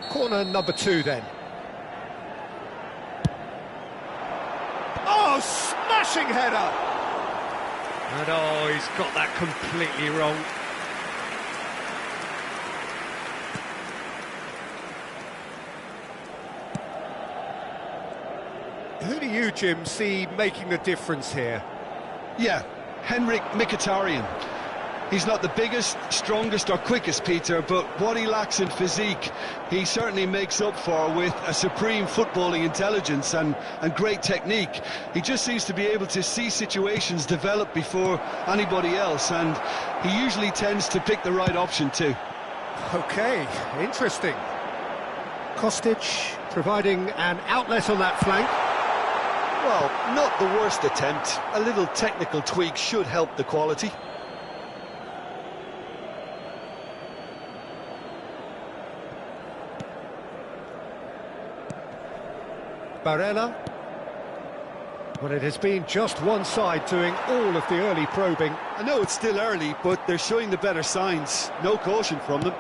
Corner number 2 then. Oh, smashing header! And oh, he's got that completely wrong. Who do you, Jim, see making the difference here? Yeah, Henrik Mkhitaryan. He's not the biggest, strongest or quickest, Peter, but what he lacks in physique, he certainly makes up for with a supreme footballing intelligence and great technique. He just seems to be able to see situations develop before anybody else, and he usually tends to pick the right option too. OK, interesting. Kostic providing an outlet on that flank. Well, not the worst attempt. A little technical tweak should help the quality. Barella. Well, it has been just one side doing all of the early probing. I know it's still early, but they're showing the better signs. No caution from them.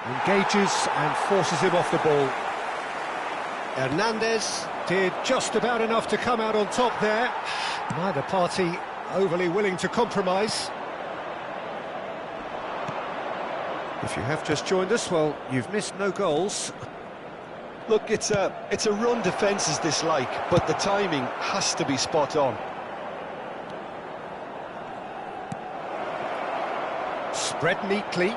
Engages and forces him off the ball. Hernandez did just about enough to come out on top there. Neither party overly willing to compromise. If you have just joined us, well, you've missed no goals. Look, it's a run defence is dislike, but the timing has to be spot on. Spread neatly.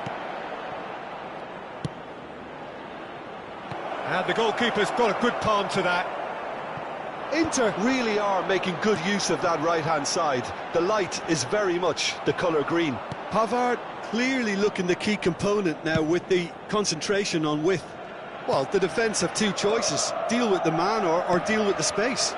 And the goalkeeper's got a good palm to that. Inter really are making good use of that right-hand side. The light is very much the colour green. Pavard clearly looking the key component now with the concentration on width. Well, the defence have two choices. Deal with the man or deal with the space.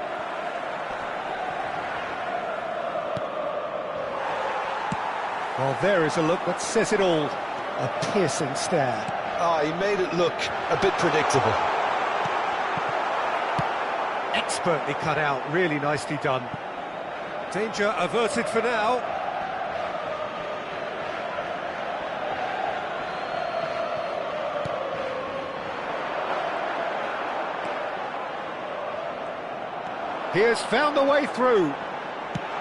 Well, there is a look that says it all. A piercing stare. Ah, he made it look a bit predictable. Expertly cut out, really nicely done. Danger averted for now. He has found the way through.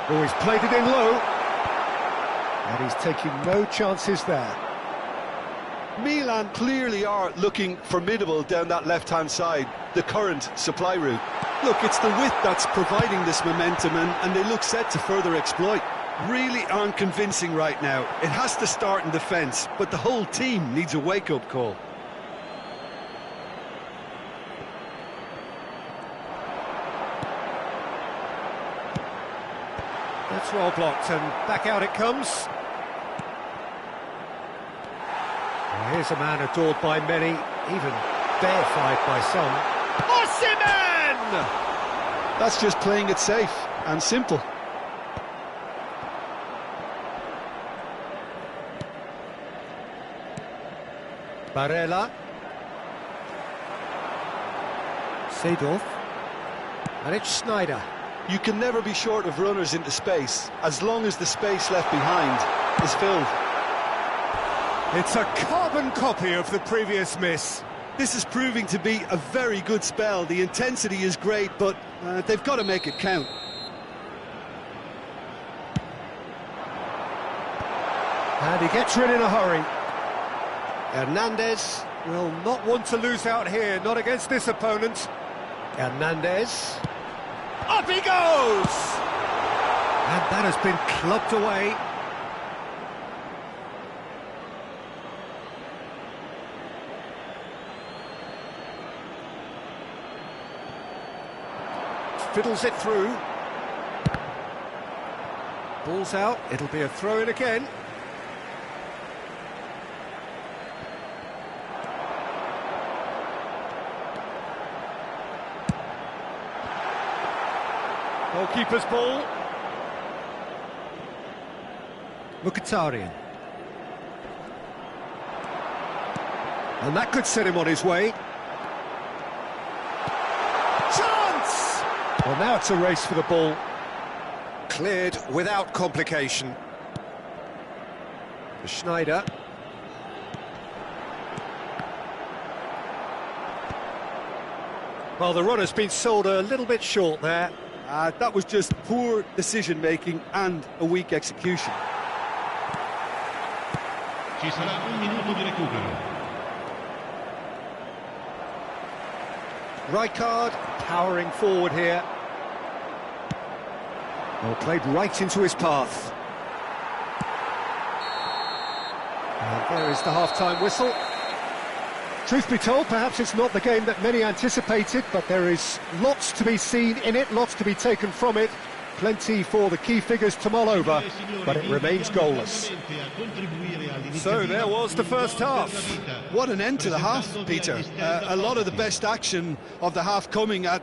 Oh, he's played it in low. And he's taking no chances there. Milan clearly are looking formidable down that left-hand side, the current supply route. Look, it's the width that's providing this momentum, and they look set to further exploit. Really aren't convincing right now. It has to start in defence, but the whole team needs a wake-up call. That's well blocked, and back out it comes. Well, here's a man adored by many, even deified by some. Osimhen! That's just playing it safe and simple. Barella. Seedorf. And it's Schneider. You can never be short of runners into space, as long as the space left behind is filled. It's a carbon copy of the previous miss. This is proving to be a very good spell. The intensity is great, but they've got to make it count. And he gets rid in a hurry. Hernandez will not want to lose out here, not against this opponent. Hernandez. Up he goes! And that has been clubbed away. Fiddles it through. Ball's out, it'll be a throw-in again. Goalkeeper's ball. Mkhitaryan. And that could set him on his way. Chance! Well, now it's a race for the ball. Cleared without complication. For Schneider. Well, the runner's been sold a little bit short there. That was just poor decision-making and a weak execution. Ci sarà un minuto di recupero. Rijkaard powering forward here. Well, played right into his path. And there is the half-time whistle. Truth be told, perhaps it's not the game that many anticipated, but there is lots to be seen in it, lots to be taken from it. Plenty for the key figures to mull over, but it remains goalless. So there was the first half. What an end to the half, Peter. A lot of the best action of the half coming at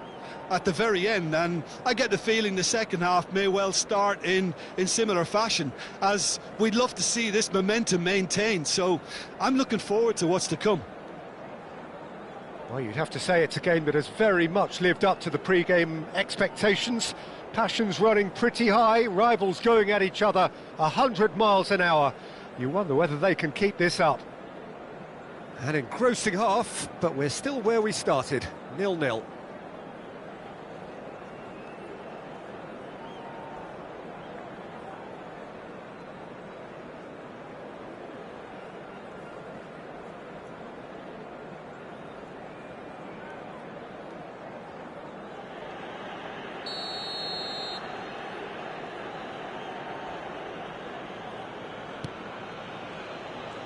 the very end, and I get the feeling the second half may well start in similar fashion, as we'd love to see this momentum maintained. So I'm looking forward to what's to come. Well, you'd have to say it's a game that has very much lived up to the pre-game expectations. Passions running pretty high, rivals going at each other 100 miles an hour. You wonder whether they can keep this up. An engrossing half, but we're still where we started, 0-0.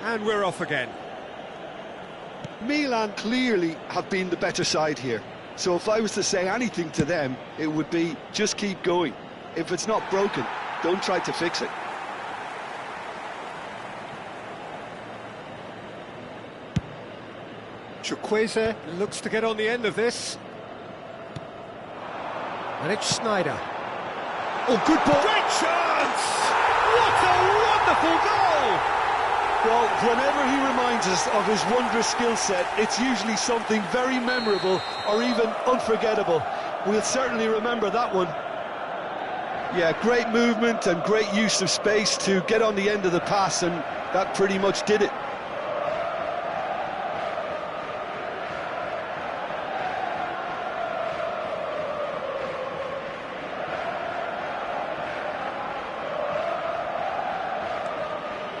And we're off again. Milan clearly have been the better side here. So if I was to say anything to them, it would be just keep going. If it's not broken, don't try to fix it. Chukwueze looks to get on the end of this. And it's Schneider. Oh, good ball. Great chance! What a wonderful goal! Well, whenever he reminds us of his wondrous skill set, it's usually something very memorable or even unforgettable. We'll certainly remember that one. Yeah, great movement and great use of space to get on the end of the pass, and that pretty much did it.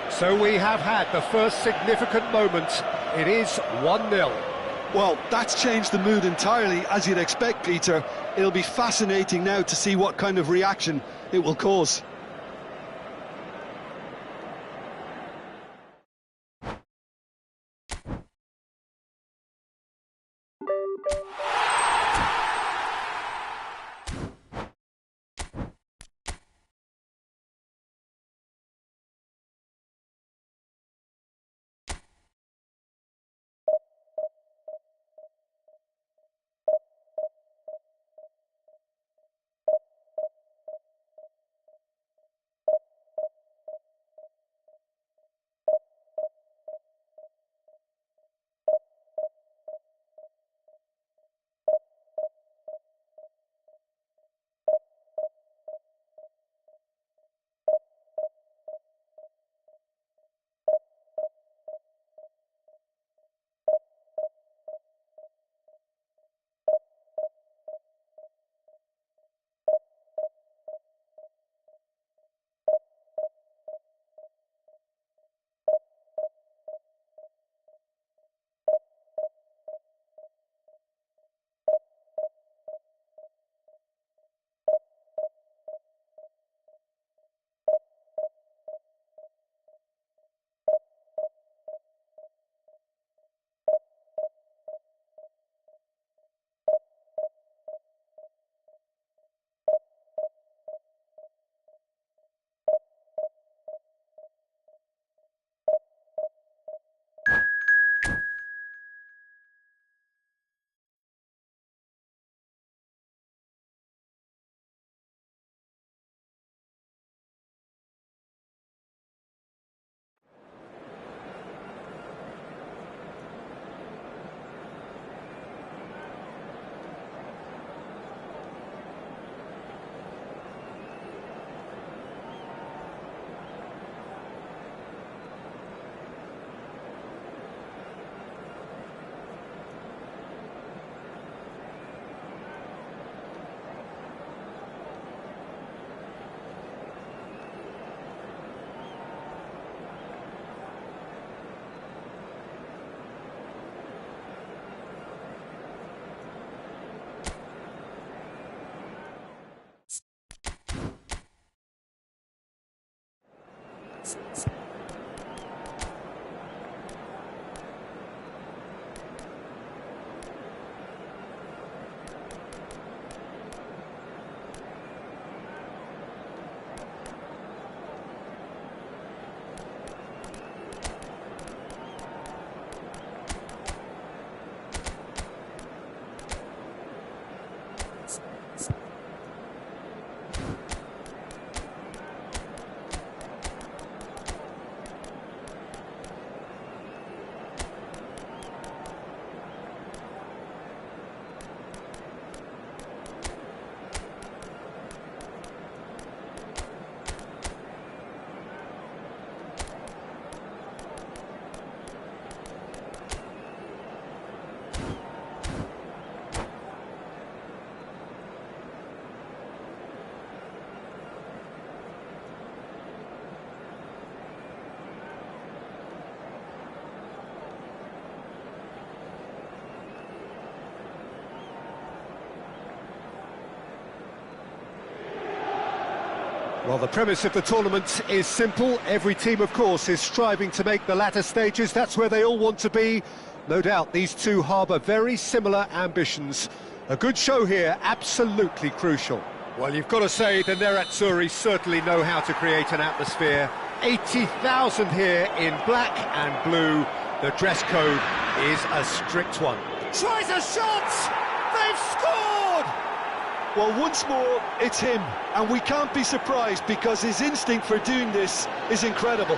So we have had the first significant moment. It is 1-0. Well, that's changed the mood entirely, as you'd expect, Peter. It'll be fascinating now to see what kind of reaction it will cause. Well, the premise of the tournament is simple. Every team, of course, is striving to make the latter stages. That's where they all want to be. No doubt these two harbour very similar ambitions. A good show here, absolutely crucial. Well, you've got to say the Nerazzurri certainly know how to create an atmosphere. 80,000 here in black and blue. The dress code is a strict one. Tries a shot! They've scored! Well, once more, it's him, and we can't be surprised because his instinct for doing this is incredible.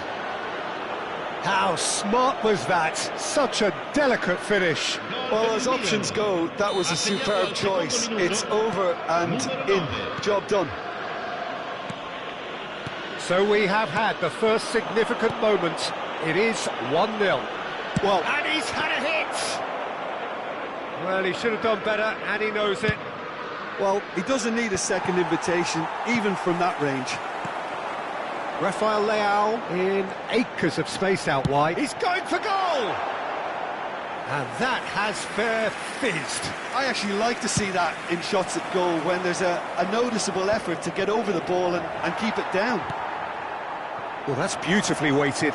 How smart was that? Such a delicate finish. Well, as options go, that was a superb choice. It's over and in. Job done. So we have had the first significant moment. It is 1-0. Well, And he's had a hit! Well, he should have done better, and he knows it. well, he doesn't need a second invitation, even from that range. Rafael Leao in acres of space out wide. He's going for goal! And that has fair fizzed. I actually like to see that in shots at goal when there's a noticeable effort to get over the ball and keep it down. Well, that's beautifully weighted.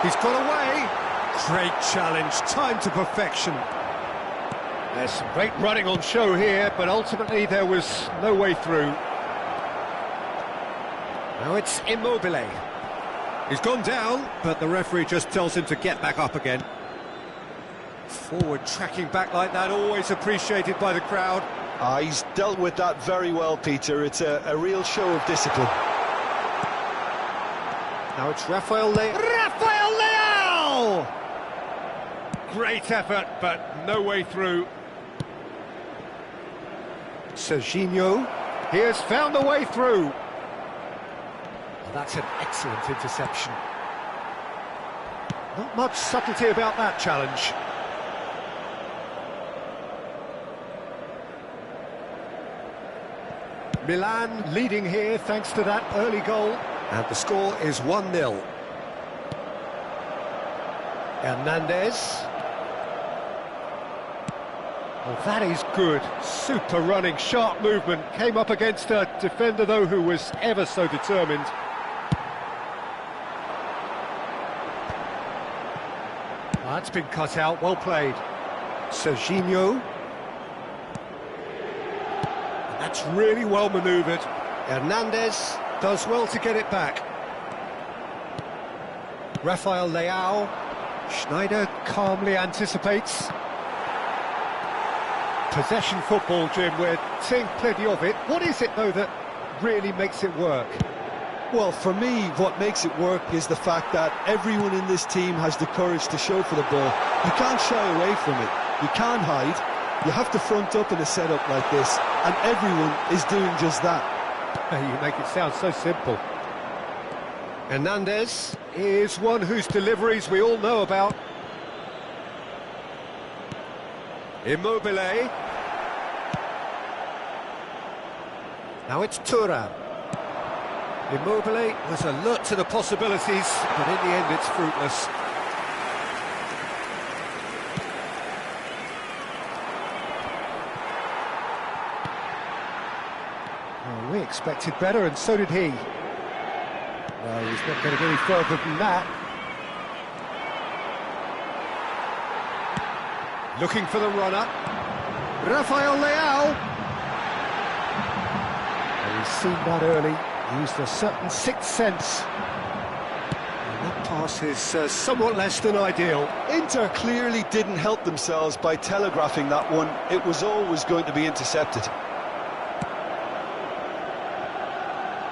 He's got away. Great challenge, time to perfection. There's some great running on show here, but ultimately there was no way through. Now it's Immobile. He's gone down, but the referee just tells him to get back up again. Forward tracking back like that, always appreciated by the crowd. He's dealt with that very well, Peter. It's a real show of discipline. Now it's Rafael Leao. Rafael Leao! Great effort, but no way through. Serginho, he has found a way through. Well, that's an excellent interception. Not much subtlety about that challenge. Milan leading here thanks to that early goal. And the score is 1-0. Hernandez. Well, that is good. Super running, sharp movement. Came up against a defender, though, who was ever so determined. That's been cut out, well played. Serginho. That's really well manoeuvred. Hernandez does well to get it back. Rafael Leao. Schneider calmly anticipates. Possession football, Jim, we're seeing plenty of it. What is it, though, that really makes it work? Well, for me, what makes it work is the fact that everyone in this team has the courage to show for the ball. You can't shy away from it. You can't hide. You have to front up in a setup like this, and everyone is doing just that. You make it sound so simple. Hernandez is one whose deliveries we all know about. Immobile. Now it's Thuram. Immobile was alert to the possibilities, but in the end it's fruitless. Well, we expected better, and so did he. No, he's not getting any further than that. Looking for the runner. Rafael Leao. And he's seen that early, used a certain sixth sense. And that pass is somewhat less than ideal. Inter clearly didn't help themselves by telegraphing that one. It was always going to be intercepted.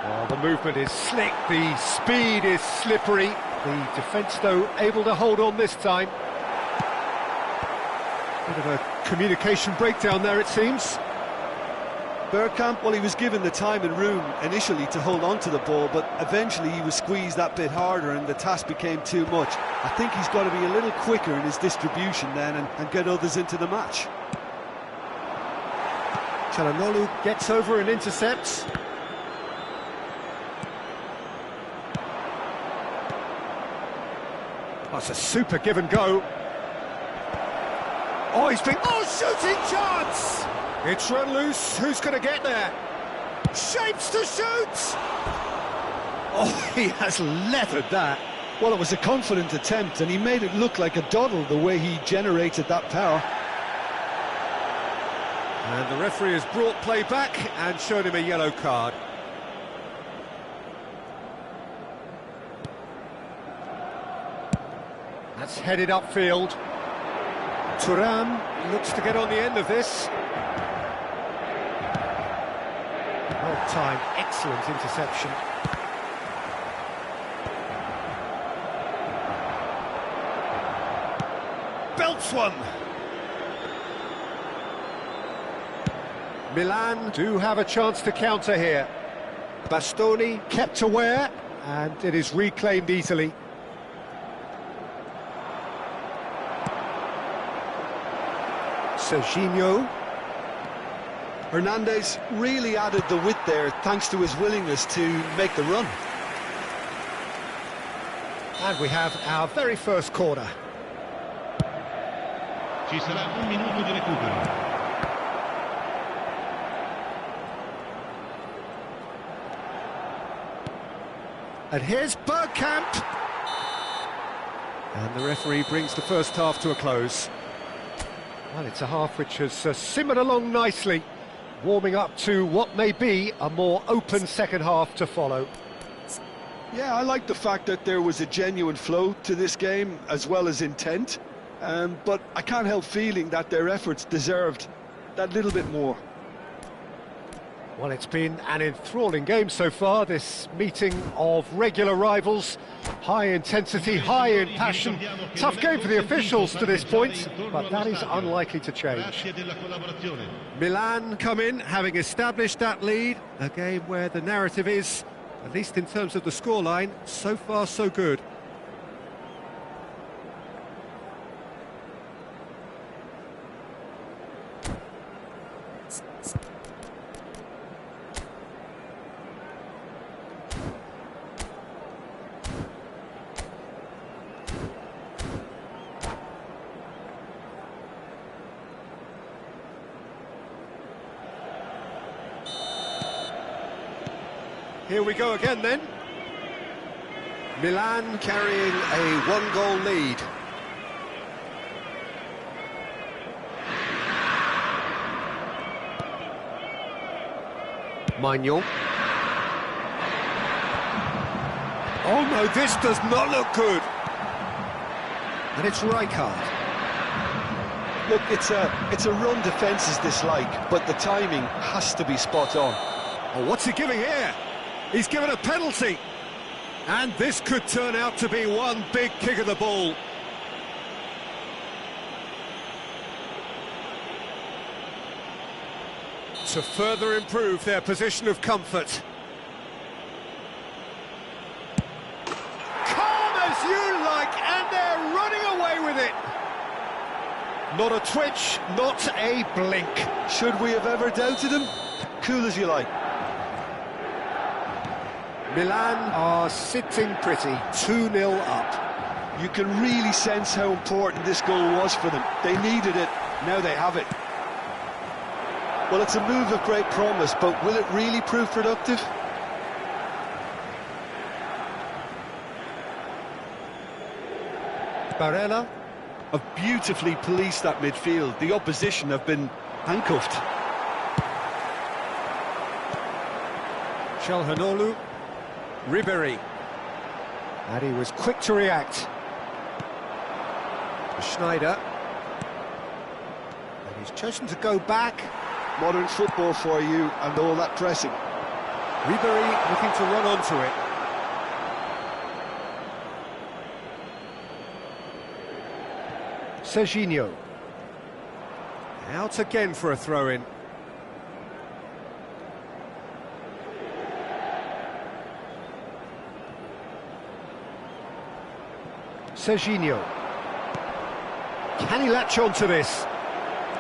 Well, the movement is slick, the speed is slippery. The defence, though, able to hold on this time. Bit of a communication breakdown there, it seems. Bergkamp, well, he was given the time and room initially to hold on to the ball, but eventually he was squeezed that bit harder and the task became too much. I think he's got to be a little quicker in his distribution then and get others into the match. Çalhanoğlu gets over and intercepts. That's a super give and go. Oh, he's been... Oh, shooting chance! It's run loose. Who's going to get there? Shapes to shoot! Oh, he has leathered that. Well, it was a confident attempt, and he made it look like a doddle the way he generated that power. And the referee has brought play back and shown him a yellow card. That's headed upfield. Thuram looks to get on the end of this. Well timed, excellent interception. Belts one. Milan do have a chance to counter here. Bastoni kept aware, and it is reclaimed easily. Serginho. Hernandez really added the width there thanks to his willingness to make the run. And we have our very first corner. Ci sarà un minuto di recupero. And here's Bergkamp. And the referee brings the first half to a close. Well, it's a half which has simmered along nicely, warming up to what may be a more open second half to follow. Yeah, I like the fact that there was a genuine flow to this game, as well as intent. But I can't help feeling that their efforts deserved that little bit more. Well, it's been an enthralling game so far, this meeting of regular rivals. High intensity, high in passion. Tough game for the officials to this point, but that is unlikely to change. Milan come in, having established that lead. A game where the narrative is, at least in terms of the scoreline, so far so good. Here we go again then. Milan carrying a one-goal lead. Maignan. Oh no, this does not look good. And it's Rijkaard. Look, it's a run defence dislike, but the timing has to be spot on. Oh, what's he giving here? He's given a penalty. And this could turn out to be one big kick of the ball. To further improve their position of comfort. Calm as you like, and they're running away with it. Not a twitch, not a blink. Should we have ever doubted him? Cool as you like. Milan are sitting pretty, 2-0 up. You can really sense how important this goal was for them. They needed it, now they have it. Well, it's a move of great promise, but will it really prove productive? Barella. Have beautifully policed that midfield. The opposition have been handcuffed. Çalhanoğlu. Ribery. And he was quick to react. Schneider. And he's chosen to go back. Modern football for you and all that pressing. Ribery looking to run onto it. Serginho. Out again for a throw-in. Serginho. Can he latch on to this?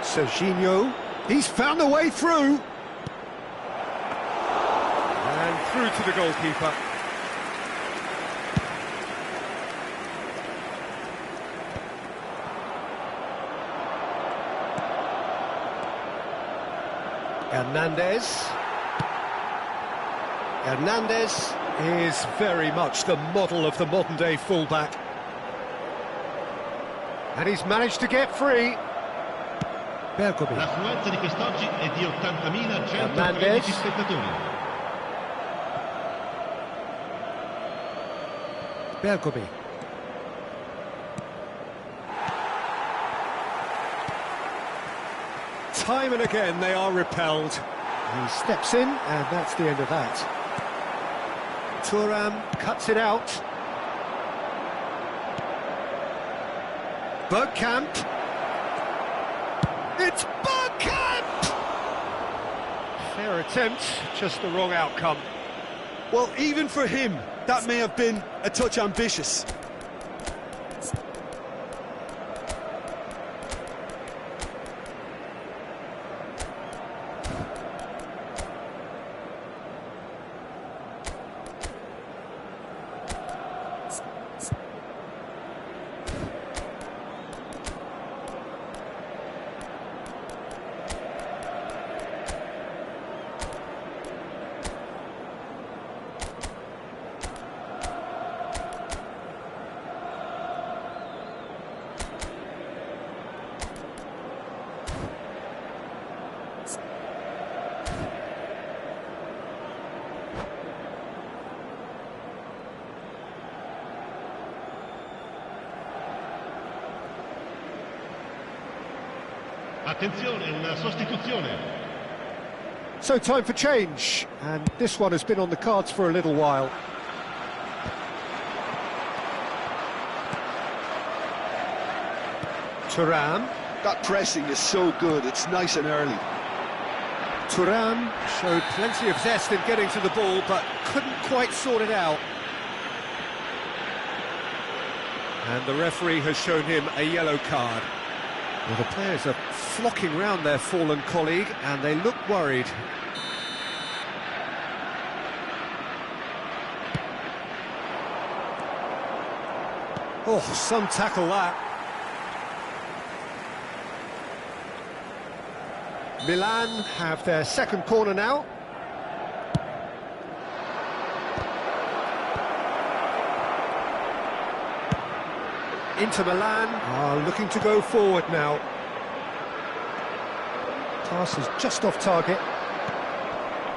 Serginho. He's found a way through. And through to the goalkeeper. Hernandez. Hernandez is very much the model of the modern-day fullback. And he's managed to get free. Bergomi. L'affluenza di quest'oggi è di 80.113 Hernandez. spettatori. Bergomi. Time and again they are repelled. He steps in, and that's the end of that. Thuram cuts it out. Bergkamp. It's Bergkamp! Fair attempt, just the wrong outcome. Well, even for him, that may have been a touch ambitious. Attenzione, una sostituzione. So time for change, and this one has been on the cards for a little while. Thuram. That pressing is so good, it's nice and early. Thuram showed plenty of zest in getting to the ball, but couldn't quite sort it out. And the referee has shown him a yellow card. Well, the players are flocking round their fallen colleague, and they look worried. Oh, some tackle that. Milan have their second corner now. Inter Milan are looking to go forward now. Pass is just off target.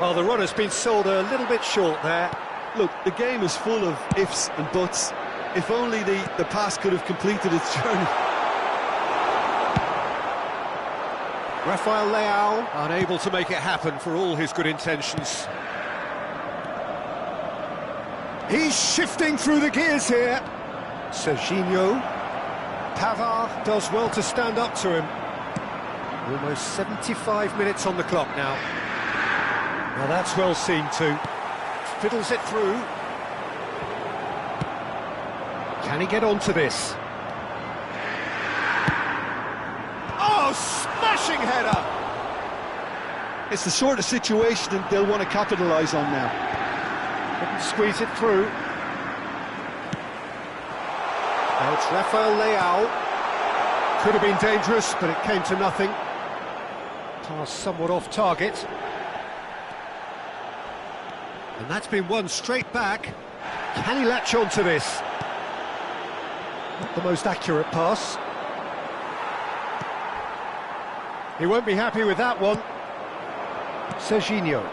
Well, the run has been sold a little bit short there. Look, the game is full of ifs and buts. If only the pass could have completed its journey. Rafael Leao unable to make it happen for all his good intentions. He's shifting through the gears here. Serginho. Pavard does well to stand up to him. Almost 75 minutes on the clock now. Now that's well seen too. Fiddles it through. Can he get onto this? Oh, smashing header! It's the sort of situation they'll want to capitalise on now. Couldn't squeeze it through. Now it's Rafael Leao. Could have been dangerous, but it came to nothing. Pass somewhat off target. And that's been won straight back. Can he latch on to this? Not the most accurate pass. He won't be happy with that one. Serginho.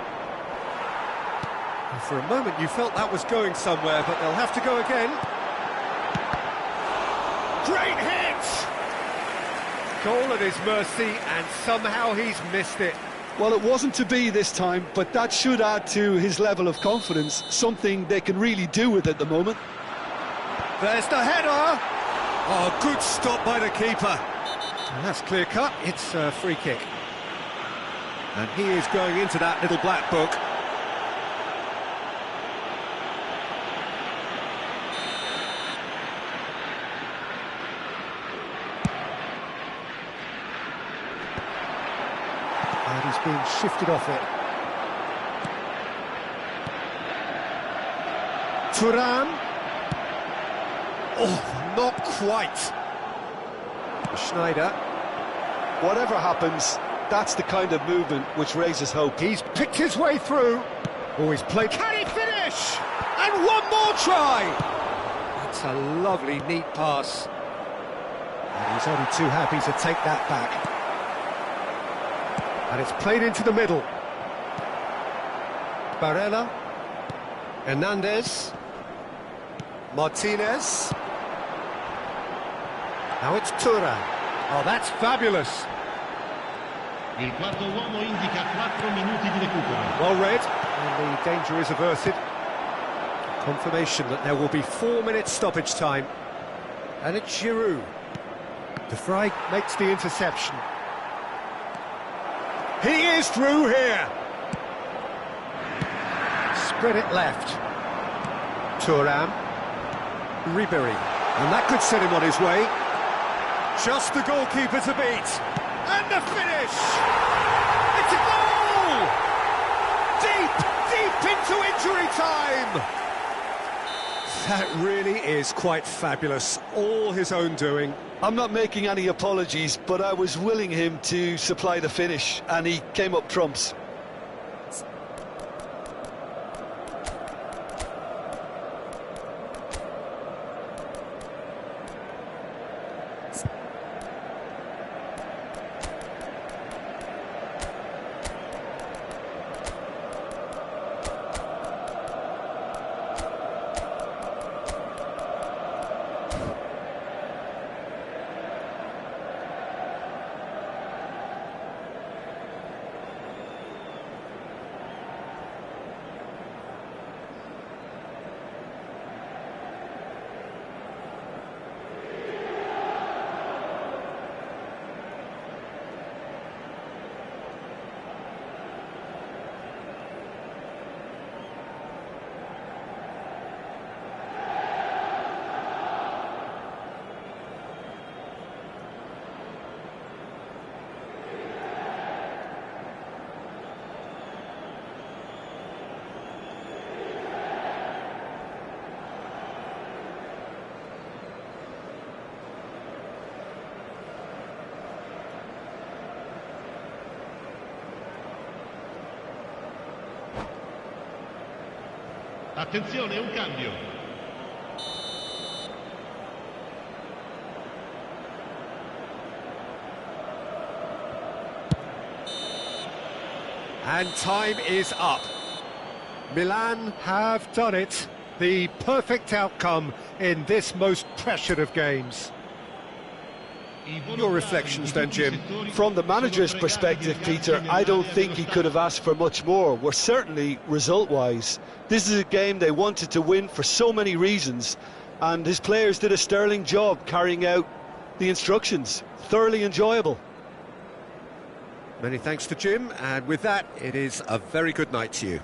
And for a moment you felt that was going somewhere, but they'll have to go again. Great hit! Goal at his mercy, and somehow he's missed it. Well, it wasn't to be this time, but that should add to his level of confidence, something they can really do with at the moment. There's the header! Oh, good stop by the keeper. And that's clear cut, it's a free kick. And he is going into that little black book. And he's being shifted off it. Thuram. Oh, not quite. Schneider. Whatever happens, that's the kind of movement which raises hope. He's picked his way through. Oh, he's played. Can he finish? And one more try. That's a lovely, neat pass. And he's only too happy to take that back. And it's played into the middle. Barella. Hernandez. Martinez. Now it's Thuram. Oh, that's fabulous. Il quarto uomo indica 4 minuti di recupero. Well read, and the danger is averted. Confirmation that there will be 4 minutes stoppage time. And it's Giroud. De Vrij makes the interception. He is through here. Spread it left. Thuram. Ribéry. And that could set him on his way. Just the goalkeeper to beat. And the finish! It's a goal! Deep into injury time! That really is quite fabulous. All his own doing. I'm not making any apologies, but I was willing him to supply the finish, and he came up trumps. Attenzione, un cambio. And time is up. Milan have done it. The perfect outcome in this most pressured of games. Your reflections then, Jim? From the manager's perspective, Peter, I don't think he could have asked for much more. We're certainly result-wise. This is a game they wanted to win for so many reasons, and his players did a sterling job carrying out the instructions. Thoroughly enjoyable. Many thanks to Jim, and with that, it is a very good night to you.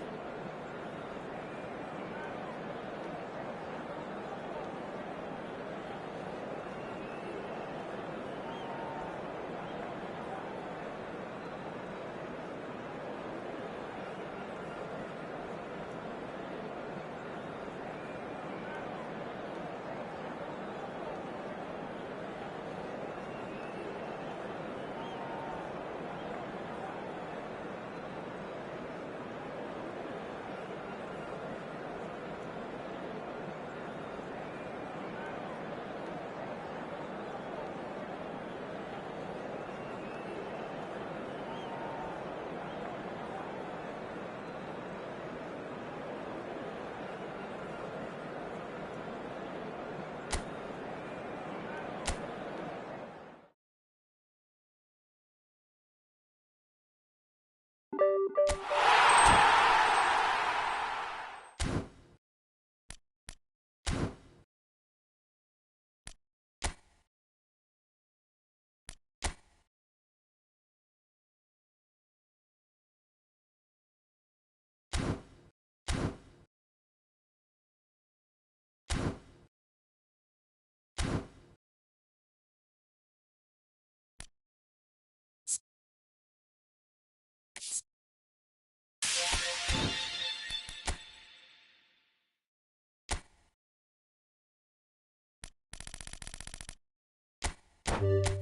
you.